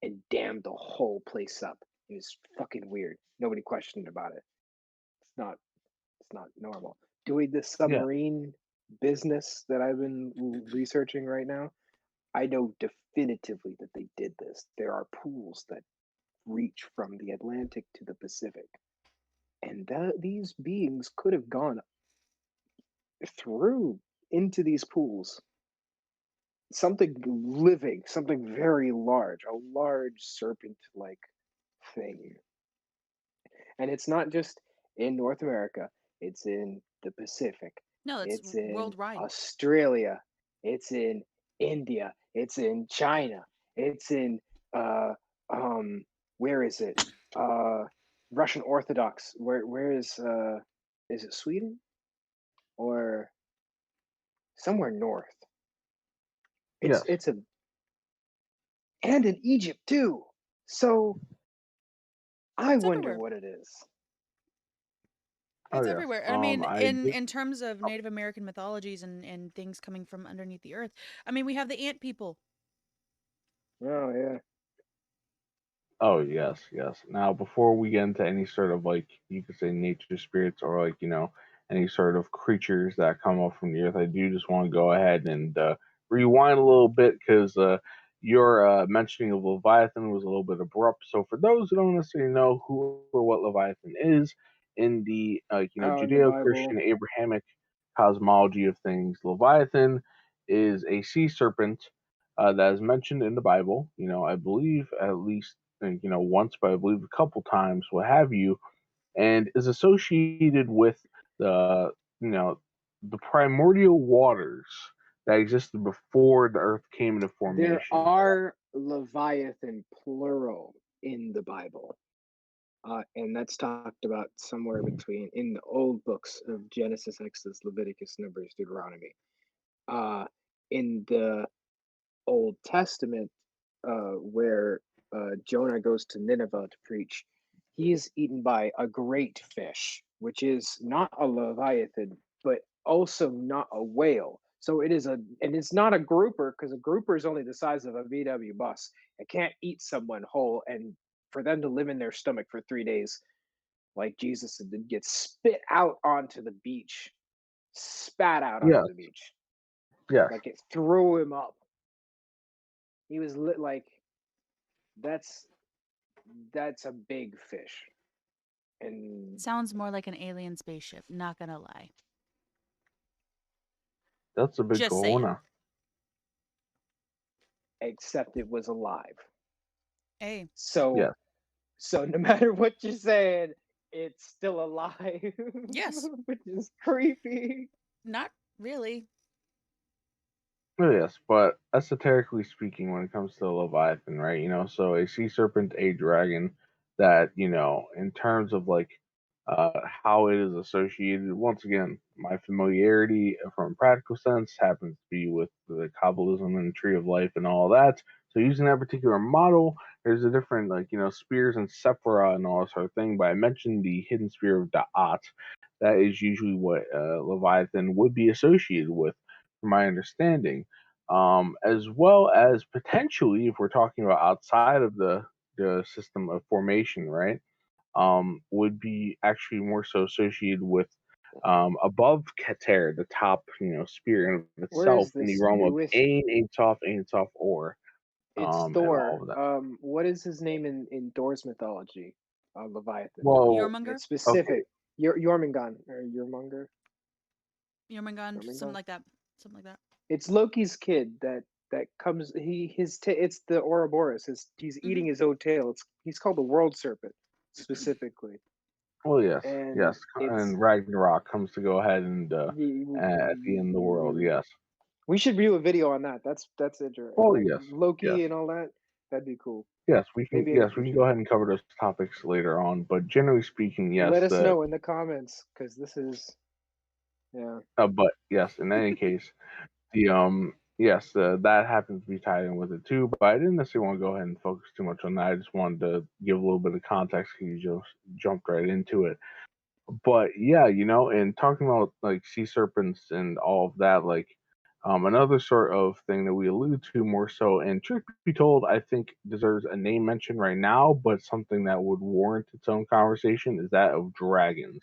and dammed the whole place up. It was fucking weird. Nobody questioned about it. It's not it's not normal. Doing this
Yeah.
submarine business that I've been researching right now, I know definitively that they did this. There are pools that reach from the Atlantic to the Pacific, and these beings could have gone through into these pools. Something living, something very large, a large serpent-like thing. And it's not just in North America, it's in the Pacific,
No, it's
it's in
worldwide.
Australia, it's in India, it's in China, it's in uh where is it? Uh Russian Orthodox. Where is it Sweden? or somewhere north.
Yes.
It's a and in Egypt too. So I
It's
wonder
everywhere.
what it is.
Oh
It's
yes.
everywhere. I mean,
I did.
in terms of Native American mythologies and things coming from underneath the earth. I mean, we have the ant people.
Oh yeah.
Oh yes, yes. Now, before we get into any sort of like you could say nature spirits or like any sort of creatures that come up from the earth, I do just want to go ahead and rewind a little bit because your mentioning of Leviathan was a little bit abrupt. So, for those who don't necessarily know who or what Leviathan is in the
Oh, in the
Judeo-Christian
Bible.
Abrahamic cosmology of things, Leviathan is a sea serpent that is mentioned in the Bible. I believe at least once, but I believe a couple times, what have you, and is associated with the, you know, the primordial waters that existed before the earth came into
There
formation.
are Leviathan plural in the Bible. And that's talked about somewhere between in the old books of Genesis, Exodus, Leviticus, Numbers, Deuteronomy. Uh, in the Old Testament, where Jonah goes to Nineveh to preach, he is eaten by a great fish, which is not a leviathan, but also not a whale. So and it's not a grouper because a grouper is only the size of a VW bus. It can't eat someone whole, and for them to live in their stomach for 3 days, like Jesus did, get spit out onto the beach, spat out onto
Yes,
the beach,
yes,
like it threw him up. He was lit like that's that's a big fish. And
Sounds more like an alien spaceship, not gonna lie.
that's a big
Just saying.
kahuna.
except it was alive.
Hey,
So
Yes,
so no matter what you're saying, it's still alive,
yes,
which is creepy.
not really.
oh, yes, but esoterically speaking, when it comes to Leviathan, right? So a sea serpent, a dragon, that in terms of like how it is associated. Once again, my familiarity from a practical sense happens to be with the Kabbalism and Tree of Life and all that. So using that particular model, there's a different like spears and sephira and all that sort of thing. But I mentioned the hidden spear of Da'at. That is usually what Leviathan would be associated with, from my understanding. As well as potentially, if we're talking about outside of the system of formation, right? Would be actually more so associated with above Keter, the top, spear in of
Where
itself,
is
in the
this
realm of
newest?
Ein Sof, Or,
It's
and all
Thor.
of that.
What is his name in Thor's mythology? Leviathan.
Well,
Jormungandr?
It's
okay,
specific. Jormungand or Jormungandr.
Jormungand, something
Jormungand.
like that. Something like that.
It's Loki's kid that comes. It's the Ouroboros. He's
Mm-hmm.
eating his own tail. He's called the World Serpent specifically,
well, yes,
and
yes,
it's
and Ragnarok comes to go ahead and
the,
at the end of the world, yes.
we should do a video on that. That's interesting.
Well,
Like
yes, yes.
Loki and all that. That'd be cool.
Yes, we can.
Maybe in the
Yes, we can
future.
go ahead and cover those topics later on. But generally speaking, yes.
Let us
The
know in the comments because this is yeah.
but yes. In any case, the yes, that happens to be tied in with it too. But I didn't necessarily want to go ahead and focus too much on that. I just wanted to give a little bit of context because you just jumped right into it. But yeah, and talking about like sea serpents and all of that, like another sort of thing that we allude to more so, and truth be told, I think deserves a name mention right now, but something that would warrant its own conversation is that of dragons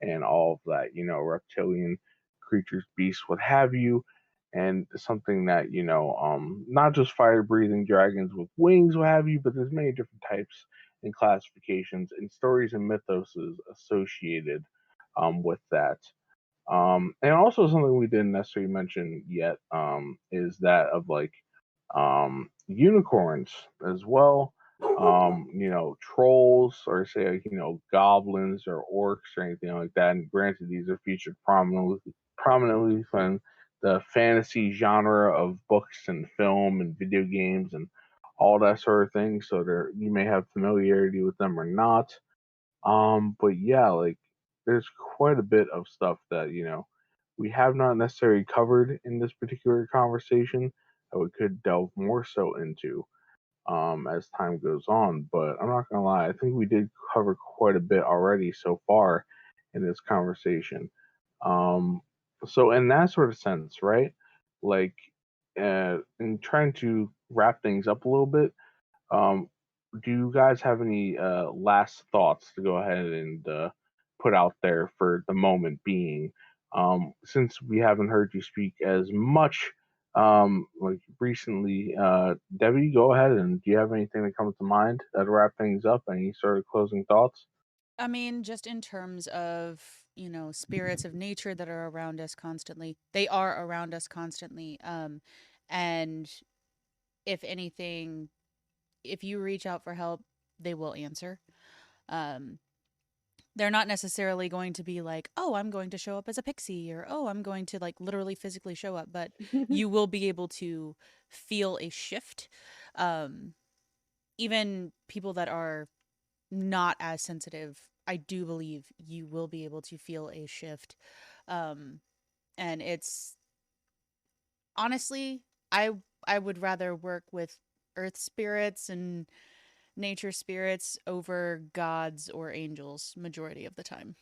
and all of that, reptilian creatures, beasts, what have you. And something that, not just fire breathing dragons with wings, what have you, but there's many different types and classifications and stories and mythoses associated with that. And also something we didn't necessarily mention yet is that of like unicorns as well. Trolls or say like, goblins or orcs or anything like that. And granted, these are featured prominently from the fantasy genre of books and film and video games and all that sort of thing. So there, you may have familiarity with them or not. But yeah, like there's quite a bit of stuff that we have not necessarily covered in this particular conversation that we could delve more so into as time goes on. But I'm not gonna lie, I think we did cover quite a bit already so far in this conversation. Um, so in that sort of sense, right? Like, in trying to wrap things up a little bit, um, do you guys have any last thoughts to go ahead and put out there for the moment being? Since we haven't heard you speak as much like recently, Debbie, go ahead, and do you have anything that comes to mind that'll wrap things up? Any sort of closing thoughts?
I mean, just in terms of, spirits of nature that are around us constantly, they are around us constantly. And if anything, if you reach out for help, they will answer. Um, they're not necessarily going to be like, oh, I'm going to show up as a pixie, or oh, I'm going to like literally physically show up, but you will be able to feel a shift. Um, Even people that are not as sensitive, I do believe you will be able to feel a shift. Um, and it's honestly, I I would rather work with earth spirits and nature spirits over gods or angels majority of the time.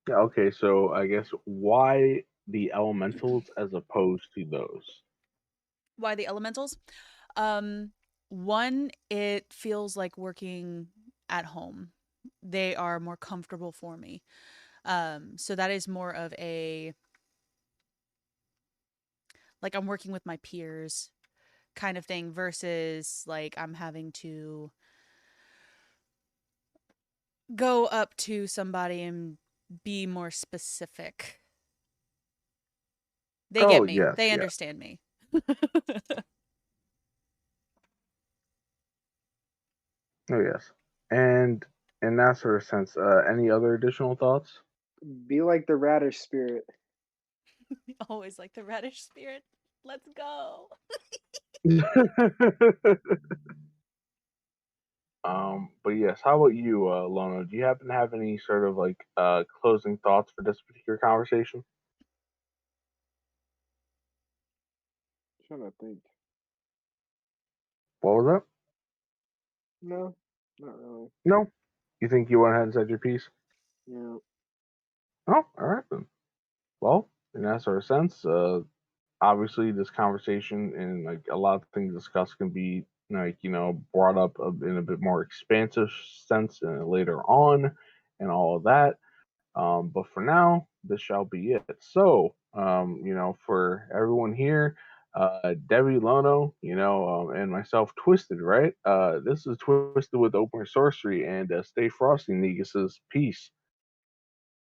Yeah, okay, so I guess why the elementals as opposed to those?
Why the elementals? Um, One, it feels like working at home. They are more comfortable for me. So that is more of a like I'm working with my peers kind of thing versus like I'm having to go up to somebody and be more specific. They
Oh
get me.
yes,
They
yes.
understand me.
Oh yes. And in that sort of sense, any other additional thoughts?
Be like the radish spirit.
Always like the radish spirit. Let's go.
But yes, how about you, Lono? Do you happen to have any sort of like closing thoughts for this particular conversation?
Trying to think.
What was that?
No, not really.
No? You think you went ahead and said your piece?
Yeah.
Oh, all right then. Well, in that sort of sense, obviously this conversation and like a lot of things discussed can be like brought up in a bit more expansive sense later on and all of that. But for now, this shall be it. So, for everyone here, Devi Lono, and myself, Twisted, right? This is Twisted with Open Sorcery, and stay frosty, Neguses. Peace.